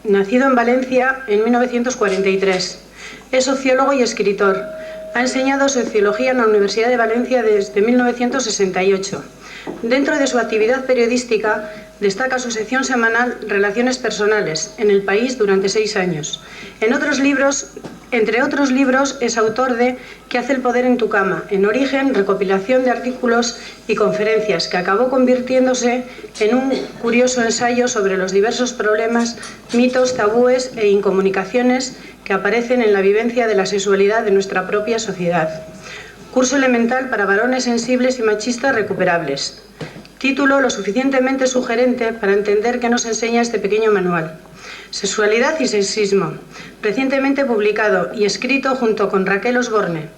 nacido en Valencia en 1943. Es sociólogo y escritor. Ha enseñado Sociología en la Universidad de Valencia desde 1968. Dentro de su actividad periodística, destaca su sección semanal Relaciones Personales, en El País durante 6 años. Entre otros libros, es autor de ¿Qué hace el poder en tu cama?, En Origen, recopilación de artículos y conferencias, que acabó convirtiéndose en un curioso ensayo sobre los diversos problemas, mitos, tabúes e incomunicaciones que aparecen en la vivencia de la sexualidad de nuestra propia sociedad. Curso elemental para varones sensibles y machistas recuperables. Título lo suficientemente sugerente para entender qué nos enseña este pequeño manual. Sexualidad y sexismo, recientemente publicado y escrito junto con Raquel Osborne,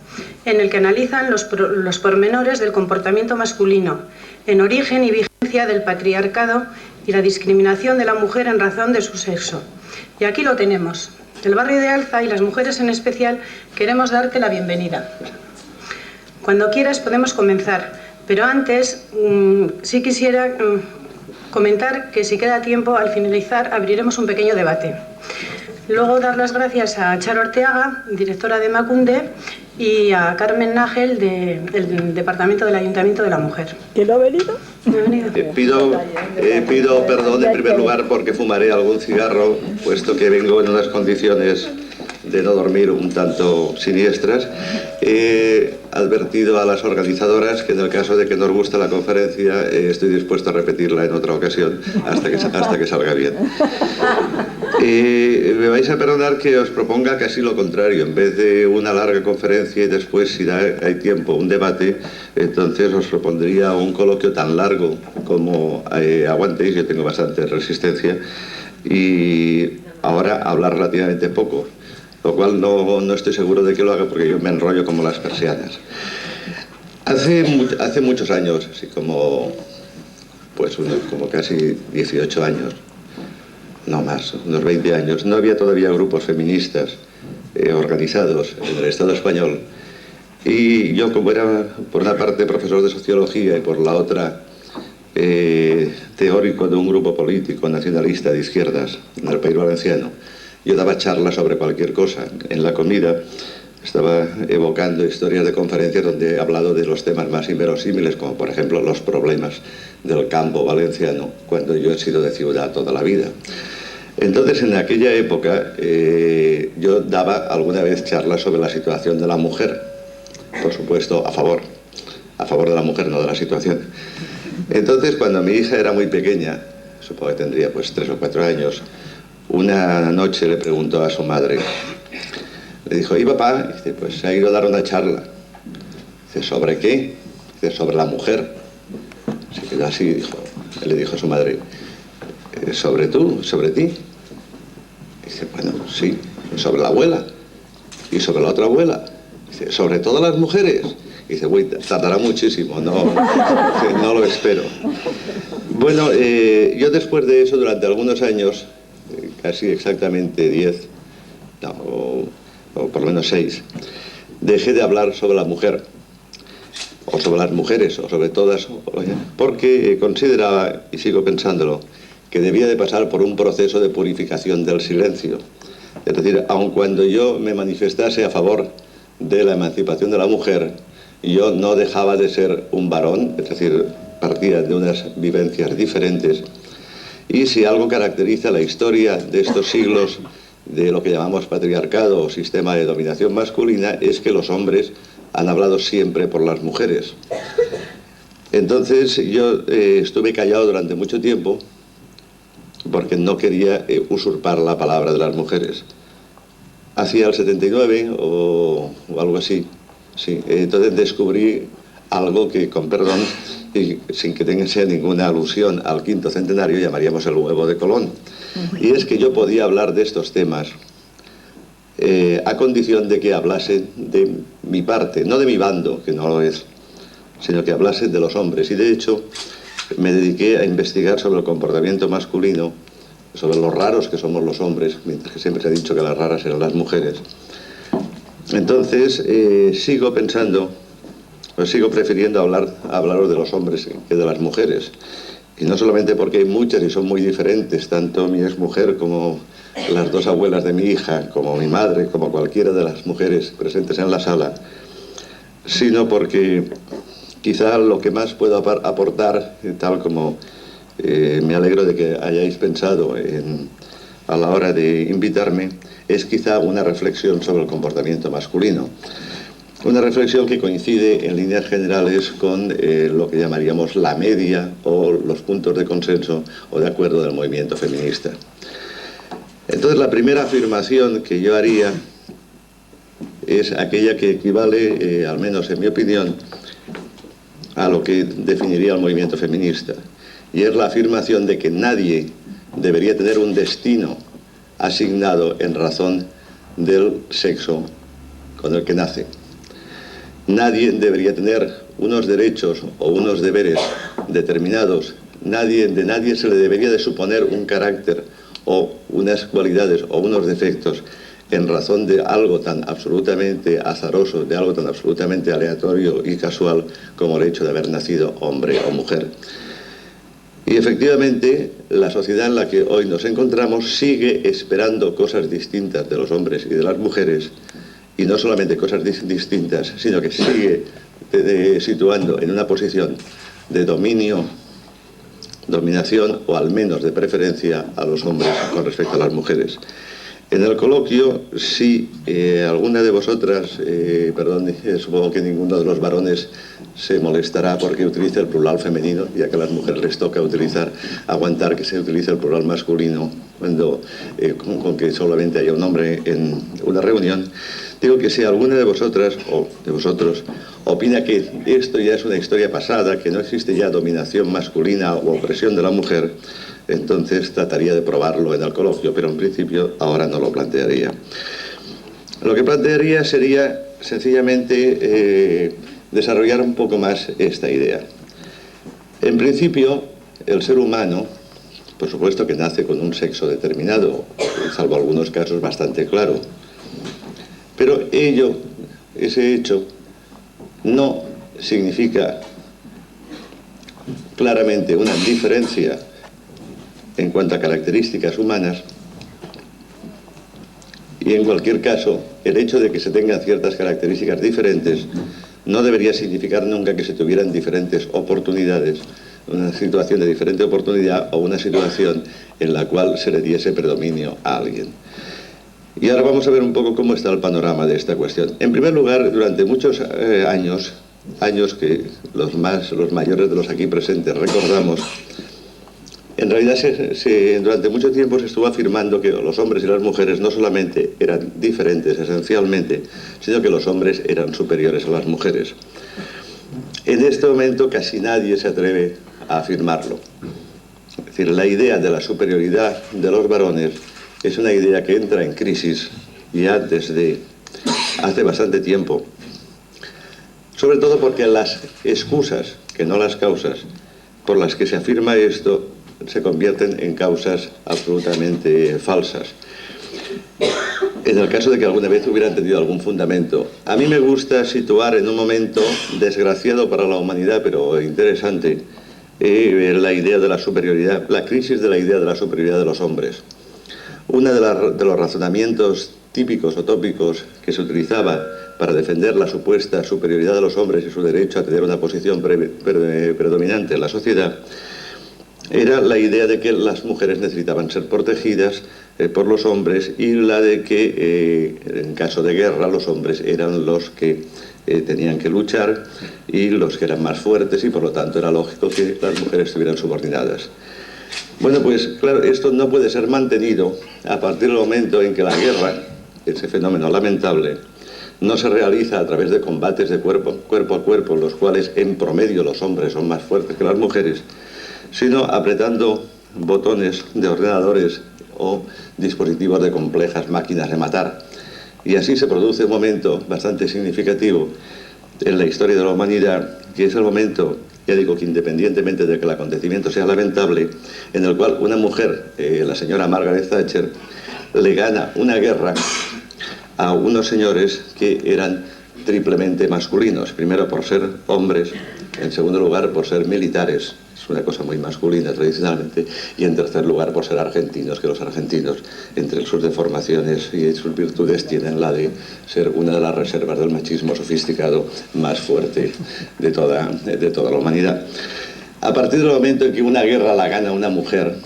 en el que analizan los pormenores del comportamiento masculino, en origen y vigencia del patriarcado y la discriminación de la mujer en razón de su sexo. Y aquí lo tenemos. El barrio de Alza y las mujeres en especial queremos darte la bienvenida. Cuando quieras podemos comenzar, pero antes sí quisiera comentar que si queda tiempo, al finalizar abriremos un pequeño debate. Luego dar las gracias a Charo Arteaga, directora de Emakunde, y a Carmen Nájel, del Departamento del Ayuntamiento de la Mujer. ¿Quién no ha venido? No ha venido. Pido perdón en primer lugar porque fumaré algún cigarro, puesto que vengo en unas condiciones de no dormir un tanto siniestras. He advertido a las organizadoras que en el caso de que nos guste la conferencia estoy dispuesto a repetirla en otra ocasión hasta que salga bien. Me vais a perdonar que os proponga casi lo contrario. En vez de una larga conferencia y después, si hay tiempo, un debate, entonces os propondría un coloquio tan largo como aguantéis. Yo tengo bastante resistencia y ahora hablar relativamente poco, lo cual no estoy seguro de que lo haga porque yo me enrollo como las persianas. Hace muchos años, así como casi 18 años, no más, unos 20 años, no había todavía grupos feministas organizados en el Estado español. Y yo, como era por una parte profesor de sociología y por la otra teórico de un grupo político nacionalista de izquierdas en el País Valenciano, yo daba charlas sobre cualquier cosa. En la comida estaba evocando historias de conferencias donde he hablado de los temas más inverosímiles, como por ejemplo los problemas del campo valenciano, cuando yo he sido de ciudad toda la vida. Entonces, en aquella época, yo daba alguna vez charlas sobre la situación de la mujer, por supuesto a favor de la mujer, no de la situación. Entonces, cuando mi hija era muy pequeña, supongo que tendría pues 3 o 4 años, una noche le preguntó a su madre, le dijo: ¿y papá? Dice: pues se ha ido a dar una charla. Dice: ¿sobre qué? Dice: sobre la mujer. Se quedó así, le dijo a su madre: ¿sobre ti? Dice: bueno, sí, sobre la abuela. ¿Y sobre la otra abuela? Dice: sobre todas las mujeres. Dice: uy, tardará muchísimo, no lo espero. Bueno, yo después de eso, durante algunos años, casi exactamente 10, o por lo menos 6, dejé de hablar sobre la mujer, o sobre las mujeres, o sobre todas, porque consideraba, y sigo pensándolo, que debía de pasar por un proceso de purificación del silencio. Es decir, aun cuando yo me manifestase a favor de la emancipación de la mujer, yo no dejaba de ser un varón, es decir, partía de unas vivencias diferentes. Y si algo caracteriza la historia de estos siglos de lo que llamamos patriarcado o sistema de dominación masculina, es que los hombres han hablado siempre por las mujeres. Entonces yo estuve callado durante mucho tiempo porque no quería usurpar la palabra de las mujeres. Hacia el 79 o algo así, sí, entonces descubrí algo que, con perdón, y sin que tenga ninguna alusión al 5º centenario, llamaríamos el huevo de Colón. Y es que yo podía hablar de estos temas a condición de que hablasen de mi parte, no de mi bando, que no lo es, sino que hablasen de los hombres. Y de hecho me dediqué a investigar sobre el comportamiento masculino, sobre los raros que somos los hombres, mientras que siempre se ha dicho que las raras eran las mujeres. Entonces sigo pensando, pues sigo prefiriendo hablaros de los hombres que de las mujeres. Y no solamente porque hay muchas y son muy diferentes, tanto mi exmujer como las dos abuelas de mi hija, como mi madre, como cualquiera de las mujeres presentes en la sala, sino porque quizá lo que más puedo aportar, tal como me alegro de que hayáis pensado a la hora de invitarme, es quizá una reflexión sobre el comportamiento masculino. Una reflexión que coincide en líneas generales con lo que llamaríamos la media o los puntos de consenso o de acuerdo del movimiento feminista. Entonces, la primera afirmación que yo haría es aquella que equivale, al menos en mi opinión, a lo que definiría el movimiento feminista. Y es la afirmación de que nadie debería tener un destino asignado en razón del sexo con el que nace. Nadie debería tener unos derechos o unos deberes determinados. De nadie se le debería de suponer un carácter o unas cualidades o unos defectos en razón de algo tan absolutamente azaroso, de algo tan absolutamente aleatorio y casual como el hecho de haber nacido hombre o mujer. Y efectivamente, la sociedad en la que hoy nos encontramos sigue esperando cosas distintas de los hombres y de las mujeres, y no solamente cosas distintas, sino que sigue situando en una posición de dominación o al menos de preferencia a los hombres con respecto a las mujeres. En el coloquio, si alguna de vosotras, supongo que ninguno de los varones se molestará porque utilice el plural femenino, ya que a las mujeres les toca aguantar que se utilice el plural masculino cuando con que solamente haya un hombre en una reunión. Digo que si alguna de vosotras o de vosotros opina que esto ya es una historia pasada, que no existe ya dominación masculina o opresión de la mujer, entonces trataría de probarlo en el coloquio, pero en principio ahora no lo plantearía. Lo que plantearía sería sencillamente desarrollar un poco más esta idea. En principio, el ser humano, por supuesto que nace con un sexo determinado, salvo algunos casos bastante claro, pero ese hecho, no significa claramente una diferencia en cuanto a características humanas, y en cualquier caso, el hecho de que se tengan ciertas características diferentes no debería significar nunca que se tuvieran diferentes oportunidades, una situación de diferente oportunidad o una situación en la cual se le diese predominio a alguien. Y ahora vamos a ver un poco cómo está el panorama de esta cuestión. En primer lugar, durante muchos años que los mayores de los aquí presentes recordamos, en realidad durante mucho tiempo se estuvo afirmando que los hombres y las mujeres no solamente eran diferentes esencialmente, sino que los hombres eran superiores a las mujeres. En este momento casi nadie se atreve a afirmarlo. Es decir, la idea de la superioridad de los varones es una idea que entra en crisis ya desde hace bastante tiempo. Sobre todo porque las excusas, que no las causas, por las que se afirma esto, se convierten en causas absolutamente falsas. En el caso de que alguna vez hubieran tenido algún fundamento. A mí me gusta situar en un momento desgraciado para la humanidad, pero interesante, la idea de la superioridad, la crisis de la idea de la superioridad de los hombres. Uno de los razonamientos típicos o tópicos que se utilizaba para defender la supuesta superioridad de los hombres y su derecho a tener una posición predominante en la sociedad era la idea de que las mujeres necesitaban ser protegidas por los hombres, y la de que en caso de guerra los hombres eran los que tenían que luchar y los que eran más fuertes, y por lo tanto era lógico que las mujeres estuvieran subordinadas. Bueno, pues claro, esto no puede ser mantenido a partir del momento en que la guerra, ese fenómeno lamentable, no se realiza a través de combates de cuerpo a cuerpo, en los cuales en promedio los hombres son más fuertes que las mujeres, sino apretando botones de ordenadores o dispositivos de complejas máquinas de matar. Y así se produce un momento bastante significativo en la historia de la humanidad, que es el momento, ya digo que independientemente de que el acontecimiento sea lamentable, en el cual una mujer, la señora Margaret Thatcher, le gana una guerra a unos señores que eran triplemente masculinos. Primero por ser hombres, en segundo lugar por ser militares, es una cosa muy masculina tradicionalmente, y en tercer lugar por ser argentinos, que los argentinos, entre sus deformaciones y sus virtudes, tienen la de ser una de las reservas del machismo sofisticado más fuerte de toda la humanidad. A partir del momento en que una guerra la gana una mujer,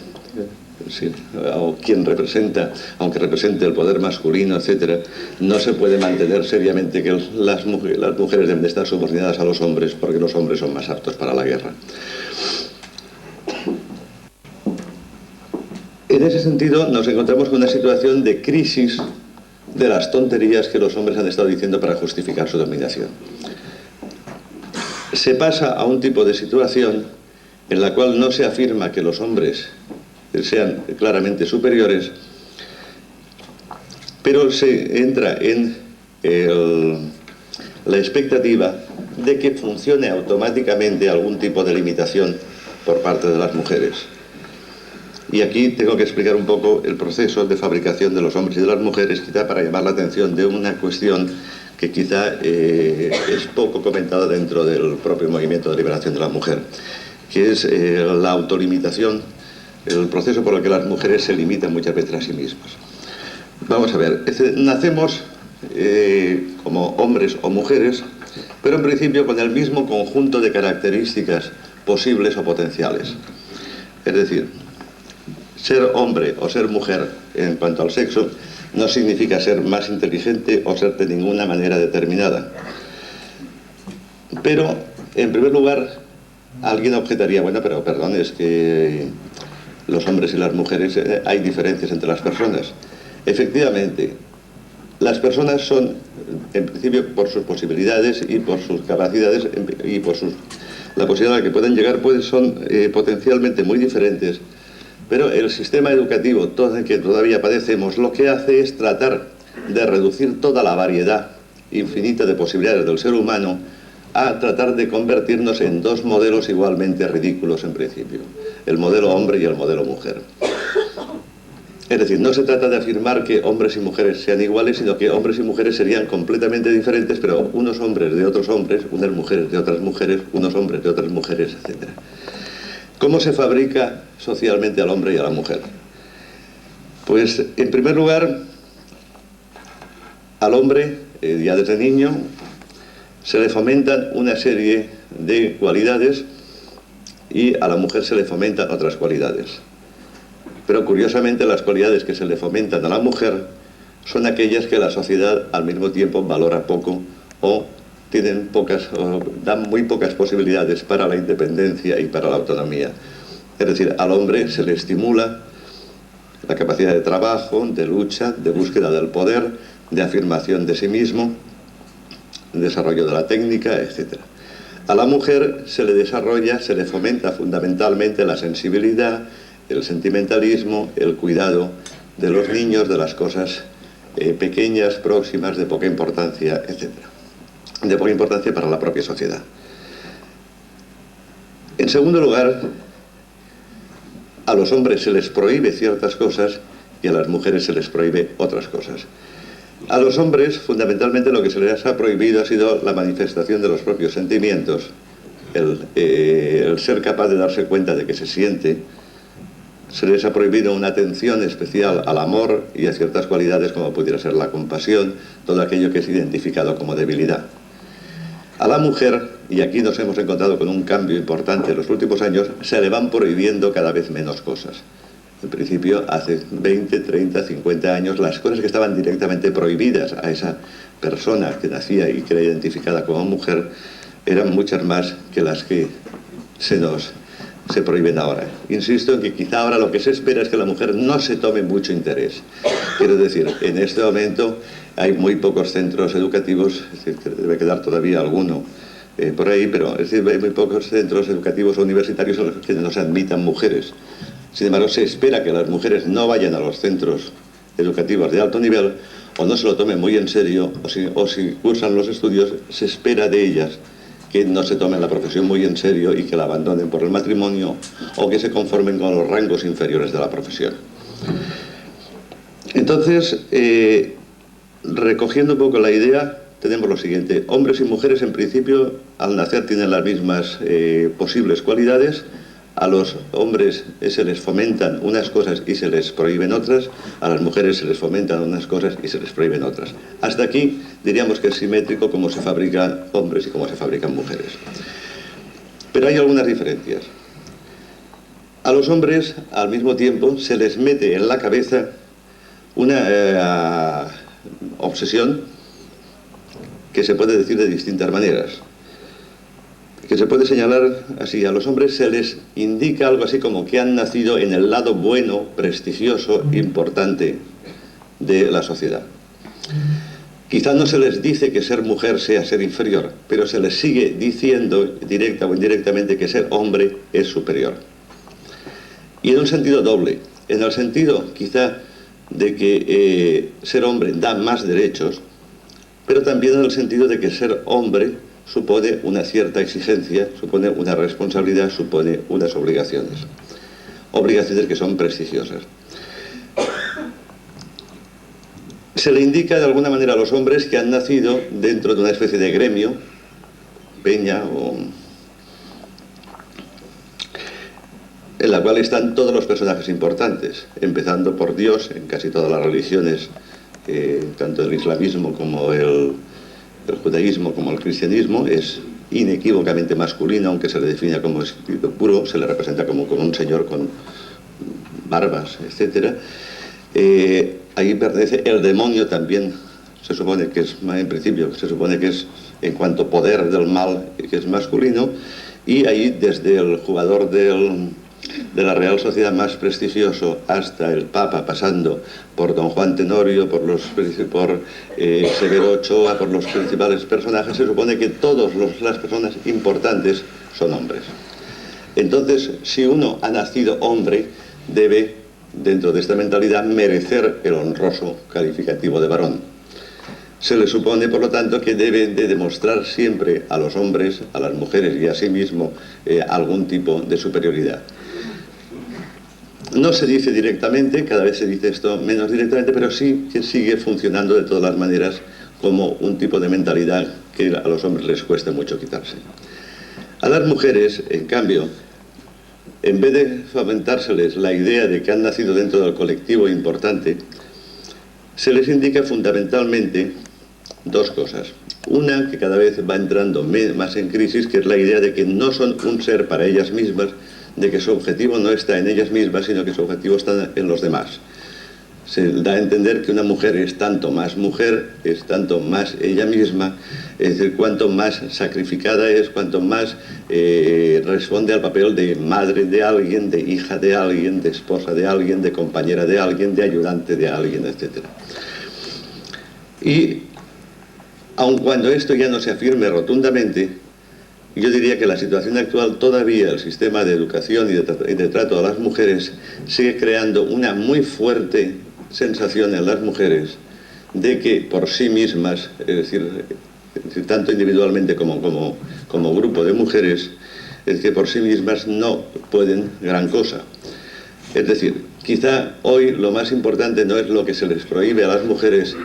sí, o quien representa, aunque represente el poder masculino, etcétera, no se puede mantener seriamente que las mujeres deben de estar subordinadas a los hombres, porque los hombres son más aptos para la guerra. En ese sentido nos encontramos con una situación de crisis de las tonterías que los hombres han estado diciendo para justificar su dominación. Se pasa a un tipo de situación en la cual no se afirma que los hombres sean claramente superiores, pero se entra en la expectativa de que funcione automáticamente algún tipo de limitación por parte de las mujeres. Y aquí tengo que explicar un poco el proceso de fabricación de los hombres y de las mujeres, quizá para llamar la atención de una cuestión que quizá es poco comentada dentro del propio movimiento de liberación de la mujer, que es la autolimitación, el proceso por el que las mujeres se limitan muchas veces a sí mismas. Vamos a ver, nacemos como hombres o mujeres, pero en principio con el mismo conjunto de características posibles o potenciales. Es decir, ser hombre o ser mujer en cuanto al sexo no significa ser más inteligente o ser de ninguna manera determinada. Pero, en primer lugar, alguien objetaría, bueno, pero perdón, es que los hombres y las mujeres, hay diferencias entre las personas. Efectivamente, las personas son, en principio, por sus posibilidades y por sus capacidades y por la posibilidad a la que pueden llegar, son potencialmente muy diferentes. Pero el sistema educativo que todavía padecemos lo que hace es tratar de reducir toda la variedad infinita de posibilidades del ser humano a tratar de convertirnos en dos modelos igualmente ridículos en principio, el modelo hombre y el modelo mujer. Es decir, no se trata de afirmar que hombres y mujeres sean iguales, sino que hombres y mujeres serían completamente diferentes, pero unos hombres de otros hombres, unas mujeres de otras mujeres, unos hombres de otras mujeres, etc. ¿Cómo se fabrica socialmente al hombre y a la mujer? Pues, en primer lugar, al hombre, ya desde niño, se le fomentan una serie de cualidades y a la mujer se le fomentan otras cualidades. Pero curiosamente las cualidades que se le fomentan a la mujer son aquellas que la sociedad al mismo tiempo valora poco o dan muy pocas posibilidades para la independencia y para la autonomía. Es decir, al hombre se le estimula la capacidad de trabajo, de lucha, de búsqueda del poder, de afirmación de sí mismo, desarrollo de la técnica, etc. A la mujer se le desarrolla, se le fomenta fundamentalmente la sensibilidad, el sentimentalismo, el cuidado de los niños, de las cosas pequeñas, próximas, de poca importancia, etc. De poca importancia para la propia sociedad. En segundo lugar, a los hombres se les prohíbe ciertas cosas y a las mujeres se les prohíbe otras cosas. A los hombres, fundamentalmente, lo que se les ha prohibido ha sido la manifestación de los propios sentimientos, el ser capaz de darse cuenta de que se siente. Se les ha prohibido una atención especial al amor y a ciertas cualidades como pudiera ser la compasión, todo aquello que es identificado como debilidad. A la mujer, y aquí nos hemos encontrado con un cambio importante en los últimos años, se le van prohibiendo cada vez menos cosas. En principio, hace 20, 30, 50 años, las cosas que estaban directamente prohibidas a esa persona que nacía y que era identificada como mujer eran muchas más que las que se prohíben ahora. Insisto en que quizá ahora lo que se espera es que la mujer no se tome mucho interés. Quiero decir, en este momento hay muy pocos centros educativos, es decir, que debe quedar todavía alguno por ahí, pero es decir, hay muy pocos centros educativos o universitarios en los que no se admitan mujeres. Sin embargo, se espera que las mujeres no vayan a los centros educativos de alto nivel o no se lo tomen muy en serio, o si cursan los estudios, se espera de ellas que no se tomen la profesión muy en serio y que la abandonen por el matrimonio o que se conformen con los rangos inferiores de la profesión. Entonces, recogiendo un poco la idea, tenemos lo siguiente: hombres y mujeres en principio al nacer tienen las mismas posibles cualidades, A los hombres se les fomentan unas cosas y se les prohíben otras, a las mujeres se les fomentan unas cosas y se les prohíben otras. Hasta aquí diríamos que es simétrico cómo se fabrican hombres y cómo se fabrican mujeres. Pero hay algunas diferencias. A los hombres, al mismo tiempo, se les mete en la cabeza una obsesión que se puede decir de distintas maneras. Que se puede señalar así: a los hombres se les indica algo así como que han nacido en el lado bueno, prestigioso, importante de la sociedad. Quizá no se les dice que ser mujer sea ser inferior, pero se les sigue diciendo, directa o indirectamente, que ser hombre es superior. Y en un sentido doble, en el sentido quizá de que ser hombre da más derechos, pero también en el sentido de que ser hombre supone una cierta exigencia, supone una responsabilidad, supone unas obligaciones. Obligaciones que son prestigiosas. Se le indica de alguna manera a los hombres que han nacido dentro de una especie de gremio, peña, en la cual están todos los personajes importantes, empezando por Dios en casi todas las religiones, tanto el islamismo como el judaísmo como el cristianismo. Es inequívocamente masculino, aunque se le define como espíritu puro, se le representa como con un señor con barbas, etc. Ahí pertenece el demonio también, se supone que es, en principio, se supone que es, en cuanto poder del mal, que es masculino, y ahí desde el jugador de la Real Sociedad más prestigioso hasta el Papa, pasando por don Juan Tenorio, por Severo Ochoa, por los principales personajes, se supone que todas las personas importantes son hombres. Entonces, si uno ha nacido hombre, debe, dentro de esta mentalidad, merecer el honroso calificativo de varón. Se le supone, por lo tanto, que debe de demostrar siempre a los hombres, a las mujeres y a sí mismo algún tipo de superioridad. No se dice directamente, cada vez se dice esto menos directamente, pero sí que sigue funcionando de todas las maneras como un tipo de mentalidad que a los hombres les cuesta mucho quitarse. A las mujeres, en cambio, en vez de fomentárseles la idea de que han nacido dentro del colectivo importante, se les indica fundamentalmente dos cosas. Una, que cada vez va entrando más en crisis, que es la idea de que no son un ser para ellas mismas, de que su objetivo no está en ellas mismas, sino que su objetivo está en los demás. Se da a entender que una mujer es tanto más mujer, es tanto más ella misma, es decir, cuanto más sacrificada es, cuanto más responde al papel de madre de alguien, de hija de alguien, de esposa de alguien, de compañera de alguien, de ayudante de alguien, etc. Y aun cuando esto ya no se afirme rotundamente, yo diría que la situación actual, todavía el sistema de educación y de trato a las mujeres sigue creando una muy fuerte sensación en las mujeres de que por sí mismas, es decir, tanto individualmente como grupo de mujeres, es que por sí mismas no pueden gran cosa. Es decir, quizá hoy lo más importante no es lo que se les prohíbe a las mujeres,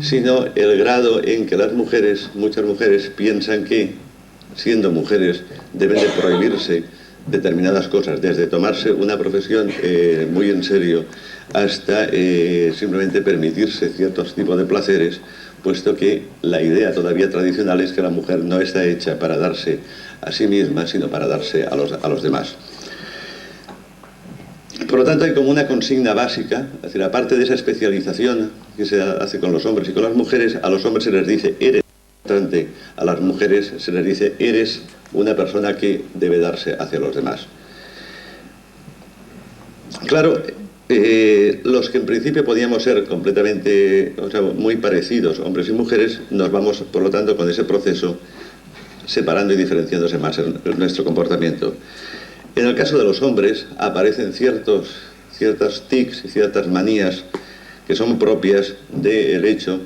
sino el grado en que las mujeres, muchas mujeres, piensan que, siendo mujeres, deben de prohibirse determinadas cosas, desde tomarse una profesión muy en serio hasta simplemente permitirse ciertos tipos de placeres, puesto que la idea todavía tradicional es que la mujer no está hecha para darse a sí misma, sino para darse a los demás. Por lo tanto, hay como una consigna básica, es decir, aparte de esa especialización que se hace con los hombres y con las mujeres, a los hombres se les dice eres importante, a las mujeres se les dice eres una persona que debe darse hacia los demás. Claro, los que en principio podíamos ser completamente, o sea, muy parecidos, hombres y mujeres, nos vamos, por lo tanto, con ese proceso separando y diferenciándose más en nuestro comportamiento. En el caso de los hombres aparecen ciertas tics y ciertas manías que son propias del hecho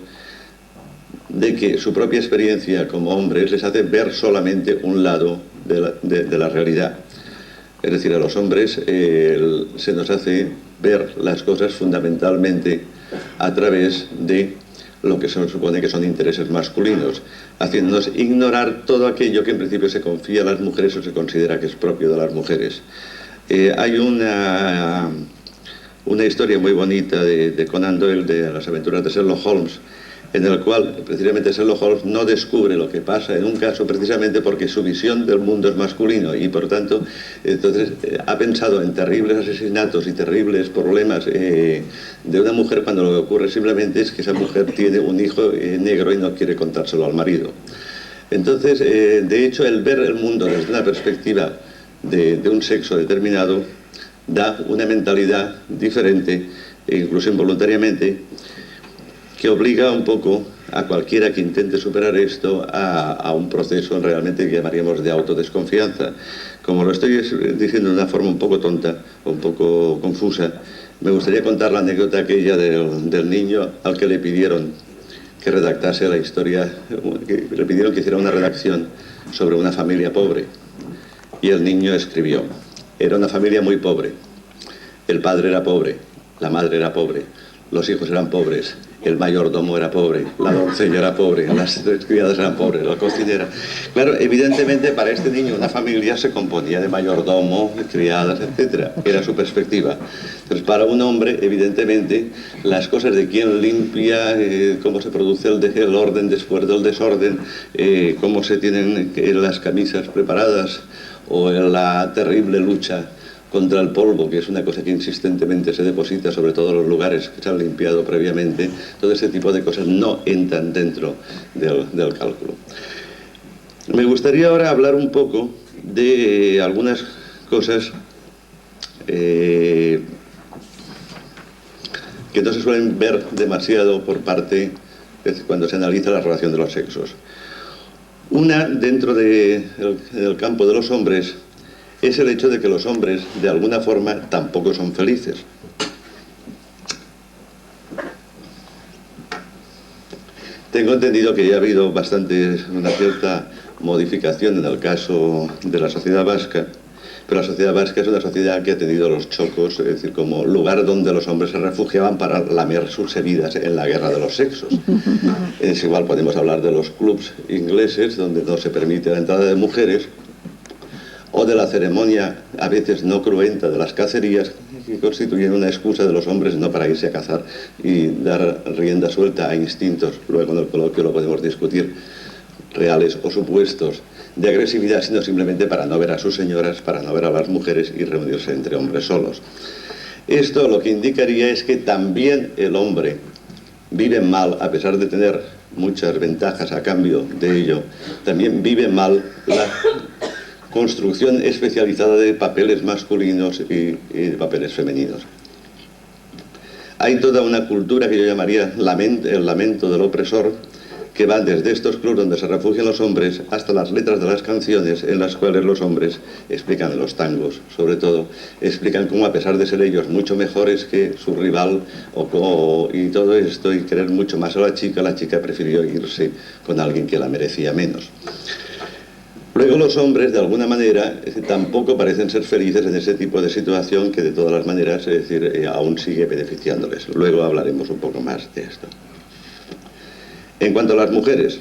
de que su propia experiencia como hombres les hace ver solamente un lado de la realidad. Es decir, a los hombres se nos hace ver las cosas fundamentalmente a través de lo que se supone que son intereses masculinos, haciéndonos ignorar todo aquello que en principio se confía a las mujeres o se considera que es propio de las mujeres. Hay una historia muy bonita de Conan Doyle, de las aventuras de Sherlock Holmes, en el cual precisamente Sherlock Holmes no descubre lo que pasa en un caso precisamente porque su visión del mundo es masculino y por tanto entonces ha pensado en terribles asesinatos y terribles problemas de una mujer cuando lo que ocurre simplemente es que esa mujer tiene un hijo negro y no quiere contárselo al marido. Entonces, de hecho, el ver el mundo desde una perspectiva de un sexo determinado da una mentalidad diferente, e incluso involuntariamente, que obliga un poco a cualquiera que intente superar esto a un proceso realmente que llamaríamos de autodesconfianza. Como lo estoy diciendo de una forma un poco tonta, o un poco confusa, me gustaría contar la anécdota aquella del niño al que le pidieron que redactase la historia, que le pidieron que hiciera una redacción sobre una familia pobre. Y el niño escribió: era una familia muy pobre. El padre era pobre, la madre era pobre, los hijos eran pobres, el mayordomo era pobre, la doncella era pobre, las tres criadas eran pobres, la cocinera. Claro, evidentemente para este niño una familia se componía de mayordomo, de criadas, etc. Era su perspectiva. Entonces para un hombre, evidentemente, las cosas de quién limpia, cómo se produce el orden después del desorden, cómo se tienen las camisas preparadas, o la terrible lucha contra el polvo, que es una cosa que insistentemente se deposita sobre todos los lugares que se han limpiado previamente, todo ese tipo de cosas no entran dentro del cálculo. Me gustaría ahora hablar un poco de algunas cosas que no se suelen ver demasiado por parte cuando se analiza la relación de los sexos. Una, dentro del campo de los hombres, es el hecho de que los hombres, de alguna forma, tampoco son felices. Tengo entendido que ya ha habido una cierta modificación en el caso de la sociedad vasca, pero la sociedad vasca es una sociedad que ha tenido los chocos, es decir, como lugar donde los hombres se refugiaban para lamer sus heridas en la guerra de los sexos. Es igual, podemos hablar de los clubs ingleses, donde no se permite la entrada de mujeres, o de la ceremonia, a veces no cruenta, de las cacerías, que constituyen una excusa de los hombres no para irse a cazar y dar rienda suelta a instintos, luego en el coloquio lo podemos discutir, reales o supuestos, de agresividad, sino simplemente para no ver a sus señoras, para no ver a las mujeres y reunirse entre hombres solos. Esto lo que indicaría es que también el hombre vive mal, a pesar de tener muchas ventajas a cambio de ello, también vive mal la construcción especializada de papeles masculinos y de papeles femeninos. Hay toda una cultura que yo llamaría el lamento del opresor, que va desde estos clubes donde se refugian los hombres hasta las letras de las canciones en las cuales los hombres explican, los tangos sobre todo, explican cómo a pesar de ser ellos mucho mejores que su rival y todo esto y querer mucho más a la chica prefirió irse con alguien que la merecía menos. Luego los hombres, de alguna manera, tampoco parecen ser felices en ese tipo de situación que de todas las maneras, es decir, aún sigue beneficiándoles. Luego hablaremos un poco más de esto. En cuanto a las mujeres,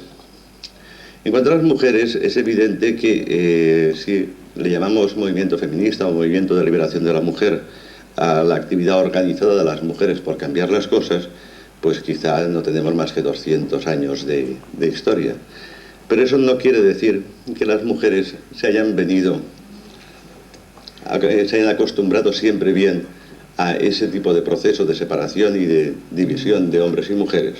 es evidente que si le llamamos movimiento feminista o movimiento de liberación de la mujer a la actividad organizada de las mujeres por cambiar las cosas, pues quizá no tenemos más que 200 años de historia. Pero eso no quiere decir que las mujeres se hayan acostumbrado siempre bien a ese tipo de proceso de separación y de división de hombres y mujeres.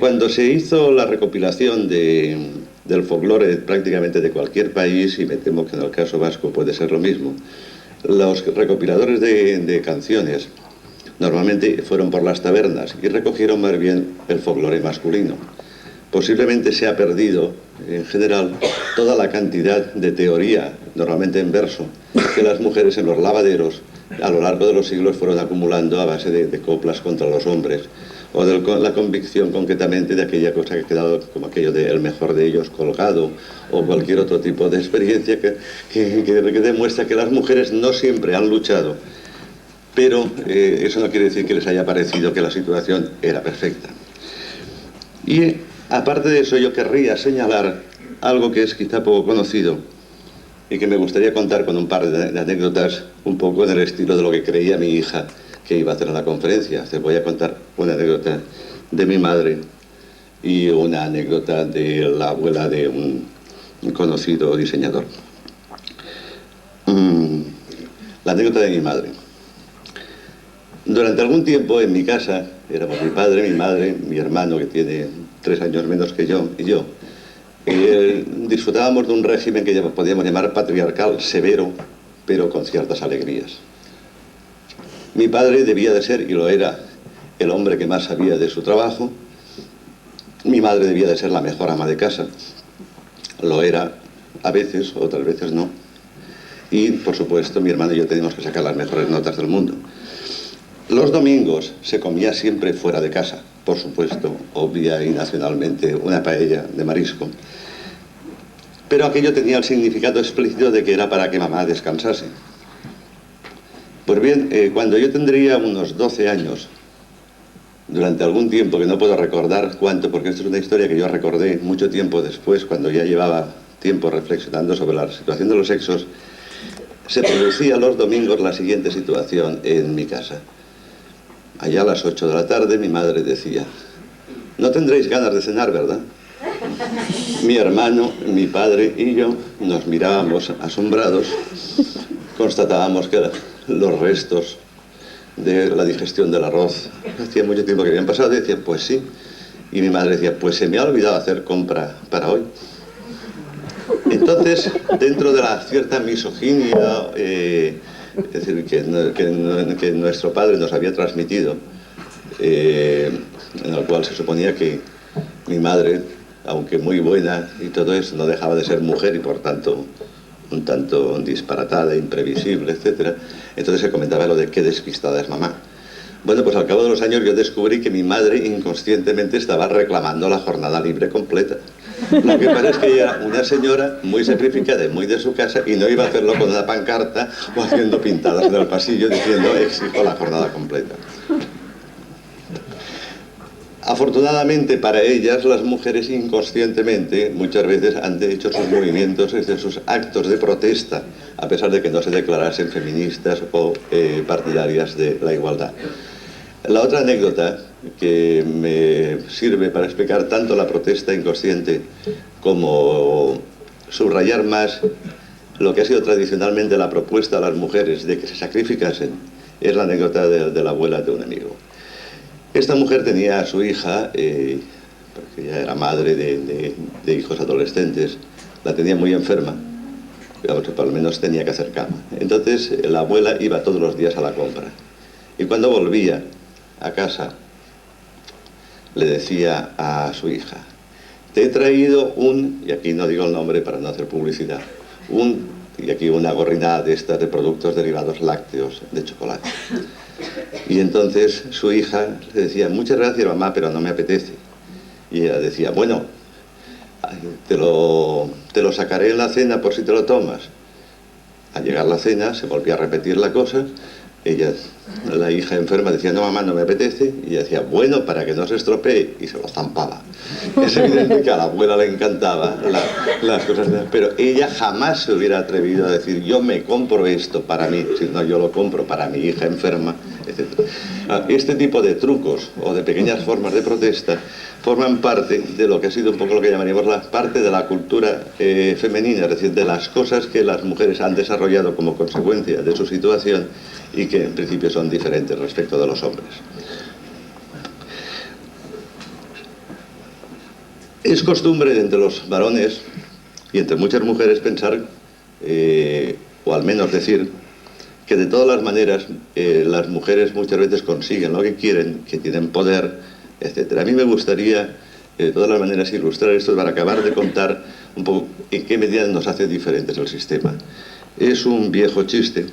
Cuando se hizo la recopilación del folclore prácticamente de cualquier país, y me temo que en el caso vasco puede ser lo mismo, los recopiladores de canciones normalmente fueron por las tabernas y recogieron más bien el folclore masculino. Posiblemente se ha perdido, en general, toda la cantidad de teoría, normalmente en verso, que las mujeres en los lavaderos a lo largo de los siglos fueron acumulando a base de coplas contra los hombres, o de la convicción concretamente de aquella cosa que ha quedado como aquello de el mejor de ellos colgado, o cualquier otro tipo de experiencia que demuestra que las mujeres no siempre han luchado, pero eso no quiere decir que les haya parecido que la situación era perfecta. Y aparte de eso, yo querría señalar algo que es quizá poco conocido, y que me gustaría contar con un par de anécdotas un poco en el estilo de lo que creía mi hija que iba a hacer en la conferencia. Te voy a contar una anécdota de mi madre y una anécdota de la abuela de un conocido diseñador. La anécdota de mi madre. Durante algún tiempo en mi casa, éramos mi padre, mi madre, mi hermano que tiene 3 años menos que yo, y yo, disfrutábamos de un régimen que podíamos llamar patriarcal, severo, pero con ciertas alegrías. Mi padre debía de ser, y lo era, el hombre que más sabía de su trabajo. Mi madre debía de ser la mejor ama de casa. Lo era a veces, otras veces no. Y, por supuesto, mi hermano y yo teníamos que sacar las mejores notas del mundo. Los domingos se comía siempre fuera de casa, por supuesto, obvia y nacionalmente, una paella de marisco. Pero aquello tenía el significado explícito de que era para que mamá descansase. Pues bien, cuando yo tendría unos 12 años, durante algún tiempo, que no puedo recordar cuánto, porque esto es una historia que yo recordé mucho tiempo después, cuando ya llevaba tiempo reflexionando sobre la situación de los sexos, se producía los domingos la siguiente situación en mi casa. Allá a las 8 de la tarde mi madre decía: no tendréis ganas de cenar, ¿verdad? Mi hermano, mi padre y yo nos mirábamos asombrados, constatábamos que los restos de la digestión del arroz hacía mucho tiempo que habían pasado, y decía, pues sí. Y mi madre decía, pues se me ha olvidado hacer compra para hoy. Entonces, dentro de la cierta misoginia, es decir, que nuestro padre nos había transmitido, en el cual se suponía que mi madre, aunque muy buena y todo eso, no dejaba de ser mujer y por tanto un tanto disparatada, imprevisible, etc. Entonces se comentaba lo de qué despistada es mamá. Bueno, pues al cabo de los años yo descubrí que mi madre inconscientemente estaba reclamando la jornada libre completa. Lo que pasa es que ella era una señora muy sacrificada y muy de su casa y no iba a hacerlo con una pancarta o haciendo pintadas en el pasillo diciendo exijo la jornada completa. Afortunadamente para ellas, las mujeres inconscientemente muchas veces han hecho sus movimientos, sus actos de protesta, a pesar de que no se declarasen feministas o partidarias de la igualdad. La otra anécdota que me sirve para explicar tanto la protesta inconsciente como subrayar más lo que ha sido tradicionalmente la propuesta a las mujeres de que se sacrificasen es la anécdota de la abuela de un amigo. Esta mujer tenía a su hija, porque ella era madre de hijos adolescentes, la tenía muy enferma, digamos que por lo menos tenía que hacer cama. Entonces la abuela iba todos los días a la compra y cuando volvía a casa le decía a su hija, te he traído y aquí no digo el nombre para no hacer publicidad, y aquí una gorrina de estas de productos derivados lácteos de chocolate. Y entonces su hija le decía, muchas gracias mamá, pero no me apetece. Y ella decía, bueno, te lo sacaré en la cena por si te lo tomas. Al llegar la cena se volvía a repetir la cosa. Ella, la hija enferma, decía, no mamá, no me apetece. Y ella decía, bueno, para que no se estropee. Y se lo zampaba. Es evidente que a la abuela le encantaba las cosas, pero ella jamás se hubiera atrevido a decir, yo me compro esto para mí, sino yo lo compro para mi hija enferma, etc. Este tipo de trucos o de pequeñas formas de protesta forman parte de lo que ha sido un poco lo que llamaríamos la parte de la cultura femenina, es decir, de las cosas que las mujeres han desarrollado como consecuencia de su situación y que en principio son diferentes respecto de los hombres. Es costumbre entre los varones y entre muchas mujeres pensar, o al menos decir, que de todas las maneras las mujeres muchas veces consiguen lo que quieren, que tienen poder, etc. A mí me gustaría, de todas las maneras, ilustrar esto para acabar de contar un poco en qué medida nos hace diferentes el sistema. Es un viejo chiste,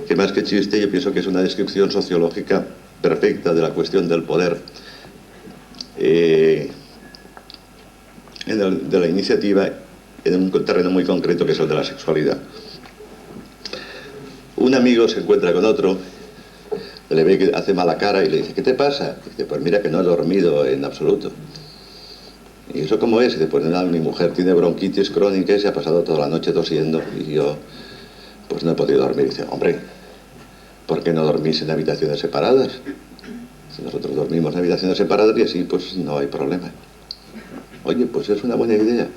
que más que chiste yo pienso que es una descripción sociológica perfecta de la cuestión del poder. De la iniciativa en un terreno muy concreto que es el de la sexualidad. Un amigo se encuentra con otro, le ve que hace mala cara y le dice, ¿qué te pasa? Y dice, pues mira que no he dormido en absoluto. ¿y eso cómo es? Y después, nada, mi mujer tiene bronquitis crónica y se ha pasado toda la noche tosiendo y yo pues no he podido dormir. Y dice, hombre, ¿por qué no dormís en habitaciones separadas? Si nosotros dormimos en habitaciones separadas y así pues no hay problema. Oye, pues es una buena idea.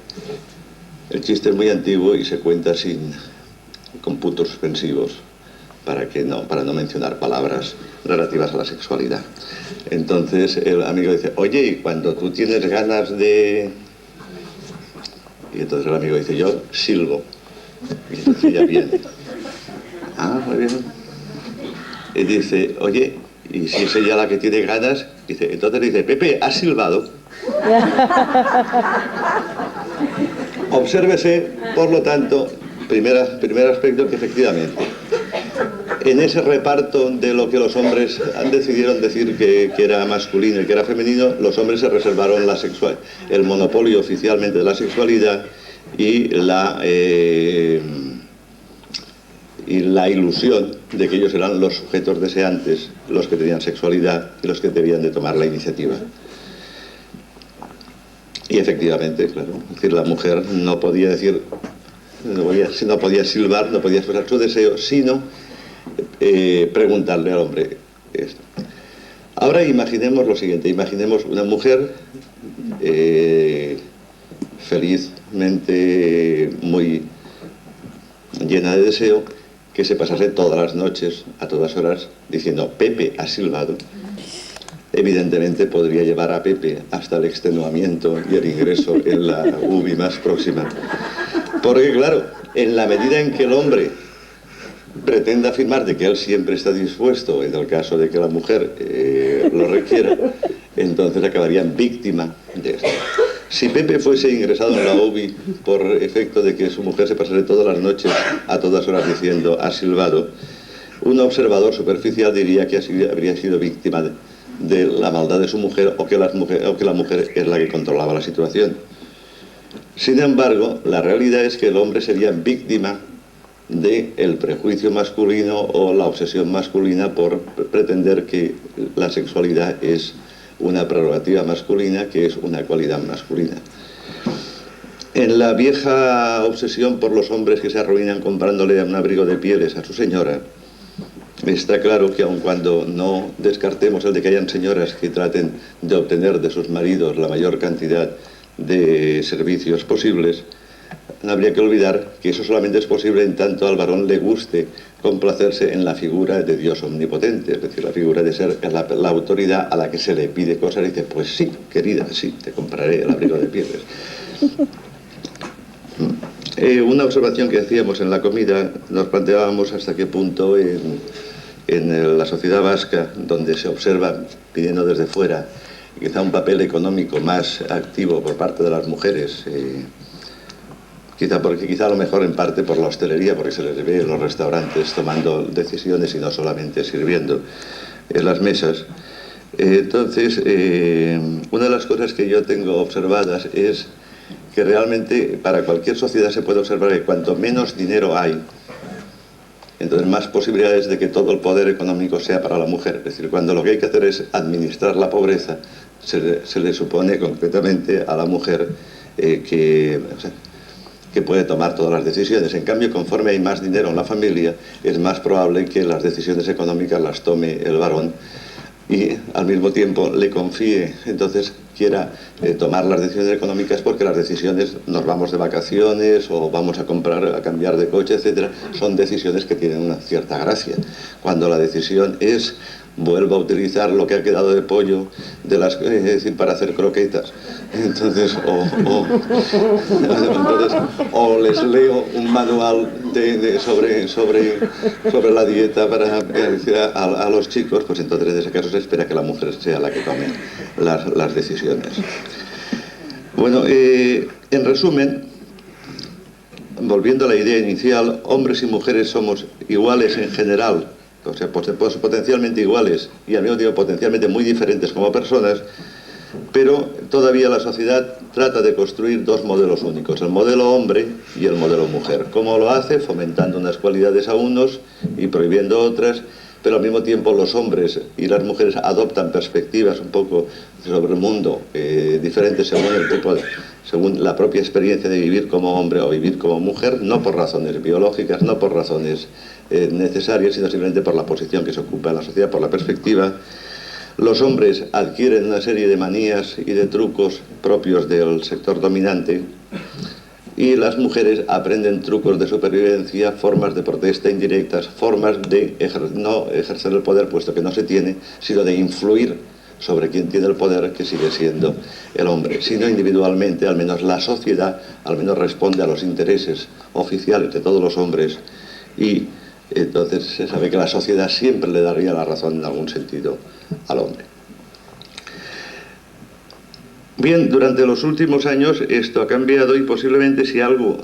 El chiste es muy antiguo y se cuenta con puntos suspensivos para no mencionar palabras relativas a la sexualidad. Entonces el amigo dice, oye, y cuando tú tienes ganas de... Y entonces el amigo dice, yo silbo. Y entonces ella viene. Ah, muy bien. Y dice, oye, y si es ella la que tiene ganas, entonces le dice, Pepe, ¿has silbado? Obsérvese, por lo tanto, primer aspecto, que efectivamente, en ese reparto de lo que los hombres decidieron decir que era masculino y que era femenino, los hombres se reservaron el monopolio oficialmente de la sexualidad y la ilusión de que ellos eran los sujetos deseantes, los que tenían sexualidad y los que debían de tomar la iniciativa. Y efectivamente, claro, es decir, la mujer no podía decir, no podía silbar, no podía expresar su deseo, sino preguntarle al hombre esto. Ahora imaginemos lo siguiente, imaginemos una mujer felizmente muy llena de deseo, que se pasase todas las noches, a todas horas, diciendo, Pepe, ¿has silbado? Evidentemente podría llevar a Pepe hasta el extenuamiento y el ingreso en la UBI más próxima. Porque claro, en la medida en que el hombre pretenda afirmar de que él siempre está dispuesto, en el caso de que la mujer lo requiera, entonces acabarían víctima de esto. Si Pepe fuese ingresado en la UBI por efecto de que su mujer se pasase todas las noches a todas horas diciendo ha silbado, un observador superficial diría que habría sido víctima de la maldad de su mujer o que la mujer es la que controlaba la situación. Sin embargo, la realidad es que el hombre sería víctima del prejuicio masculino o la obsesión masculina por pretender que la sexualidad es una prerrogativa masculina, que es una cualidad masculina. En la vieja obsesión por los hombres que se arruinan comprándole un abrigo de pieles a su señora, está claro que aun cuando no descartemos el de que hayan señoras que traten de obtener de sus maridos la mayor cantidad de servicios posibles, no habría que olvidar que eso solamente es posible en tanto al varón le guste complacerse en la figura de Dios omnipotente, es decir, la figura de ser la autoridad a la que se le pide cosas y dice, pues sí, querida, sí, te compraré el abrigo de pieles. Una observación que hacíamos en la comida, nos planteábamos hasta qué punto en la sociedad vasca, donde se observa, pidiendo desde fuera, quizá un papel económico más activo por parte de las mujeres, quizá a lo mejor en parte por la hostelería, porque se les ve en los restaurantes tomando decisiones y no solamente sirviendo en las mesas. Entonces, una de las cosas que yo tengo observadas es que realmente para cualquier sociedad se puede observar que cuanto menos dinero hay, entonces más posibilidades de que todo el poder económico sea para la mujer. Es decir, cuando lo que hay que hacer es administrar la pobreza, se le supone concretamente a la mujer que puede tomar todas las decisiones. En cambio, conforme hay más dinero en la familia, es más probable que las decisiones económicas las tome el varón y al mismo tiempo le confíe, entonces quiera tomar las decisiones económicas, porque las decisiones, nos vamos de vacaciones o vamos a cambiar de coche, etcétera, son decisiones que tienen una cierta gracia. Cuando la decisión es vuelvo a utilizar lo que ha quedado de pollo es decir, para hacer croquetas, entonces o les leo un manual sobre la dieta para decir a los chicos, pues entonces en ese caso se espera que la mujer sea la que tome las decisiones. Bueno, en resumen, volviendo a la idea inicial, hombres y mujeres somos iguales en general, o sea, potencialmente iguales y al mismo tiempo potencialmente muy diferentes como personas, pero todavía la sociedad trata de construir dos modelos únicos, el modelo hombre y el modelo mujer. ¿Cómo lo hace? Fomentando unas cualidades a unos y prohibiendo otras, pero al mismo tiempo los hombres y las mujeres adoptan perspectivas un poco sobre el mundo diferentes según la propia experiencia de vivir como hombre o vivir como mujer, no por razones biológicas, no por razones necesarias, sino simplemente por la posición que se ocupa en la sociedad, por la perspectiva. Los hombres adquieren una serie de manías y de trucos propios del sector dominante, y las mujeres aprenden trucos de supervivencia, formas de protesta indirectas, formas de no ejercer el poder, puesto que no se tiene, sino de influir sobre quien tiene el poder, que sigue siendo el hombre. Si no individualmente, al menos la sociedad al menos responde a los intereses oficiales de todos los hombres, y entonces se sabe que la sociedad siempre le daría la razón en algún sentido al hombre. Bien, durante los últimos años esto ha cambiado, y posiblemente si algo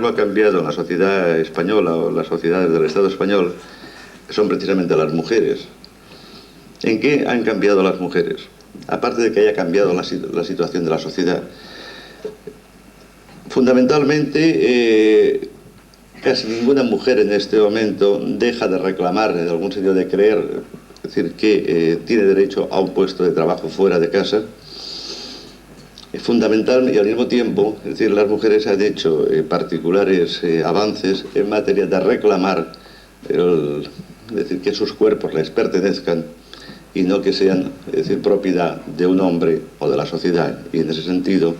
ha cambiado en la sociedad española o en las sociedades del Estado español, son precisamente las mujeres. ¿En qué han cambiado las mujeres? Aparte de que haya cambiado la situación de la sociedad, fundamentalmente casi ninguna mujer en este momento deja de reclamar, en algún sentido de creer, es decir, que tiene derecho a un puesto de trabajo fuera de casa. Fundamental, y al mismo tiempo, es decir, las mujeres han hecho particulares avances en materia de reclamar, es decir, que sus cuerpos les pertenezcan y no que sean, es decir, propiedad de un hombre o de la sociedad. Y en ese sentido,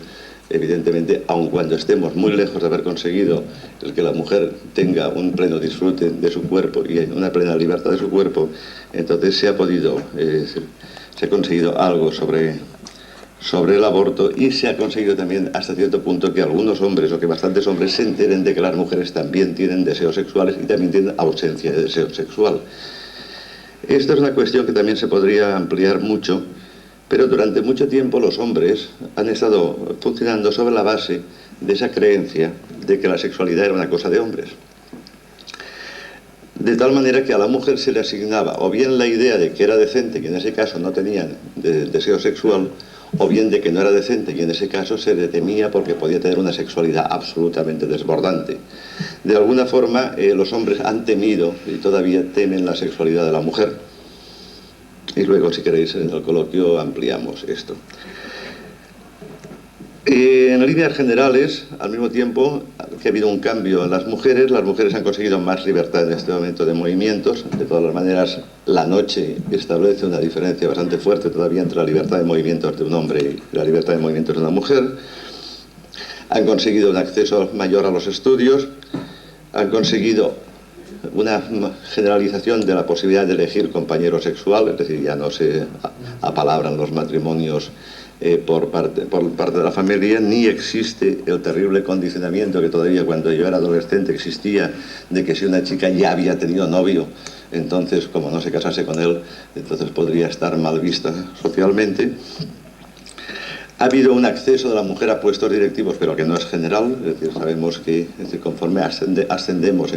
evidentemente, aun cuando estemos muy lejos de haber conseguido el que la mujer tenga un pleno disfrute de su cuerpo y una plena libertad de su cuerpo, entonces se ha conseguido algo sobre el aborto, y se ha conseguido también hasta cierto punto que algunos hombres, o que bastantes hombres, se enteren de que las mujeres también tienen deseos sexuales y también tienen ausencia de deseo sexual. Esta es una cuestión que también se podría ampliar mucho, pero durante mucho tiempo los hombres han estado funcionando sobre la base de esa creencia de que la sexualidad era una cosa de hombres. De tal manera que a la mujer se le asignaba o bien la idea de que era decente, que en ese caso no tenían deseo sexual, o bien de que no era decente, y en ese caso se le temía porque podía tener una sexualidad absolutamente desbordante. De alguna forma, los hombres han temido y todavía temen la sexualidad de la mujer. Y luego, si queréis, en el coloquio ampliamos esto. En líneas generales, al mismo tiempo que ha habido un cambio en las mujeres han conseguido más libertad en este momento de movimientos. De todas las maneras, la noche establece una diferencia bastante fuerte todavía entre la libertad de movimientos de un hombre y la libertad de movimientos de una mujer. Han conseguido un acceso mayor a los estudios, han conseguido una generalización de la posibilidad de elegir compañero sexual, es decir, ya no se apalabran los matrimonios por parte de la familia, ni existe el terrible condicionamiento que todavía cuando yo era adolescente existía, de que si una chica ya había tenido novio, entonces como no se casase con él, entonces podría estar mal vista socialmente. Ha habido un acceso de la mujer a puestos directivos, pero que no es general, es decir, sabemos que conforme ascendemos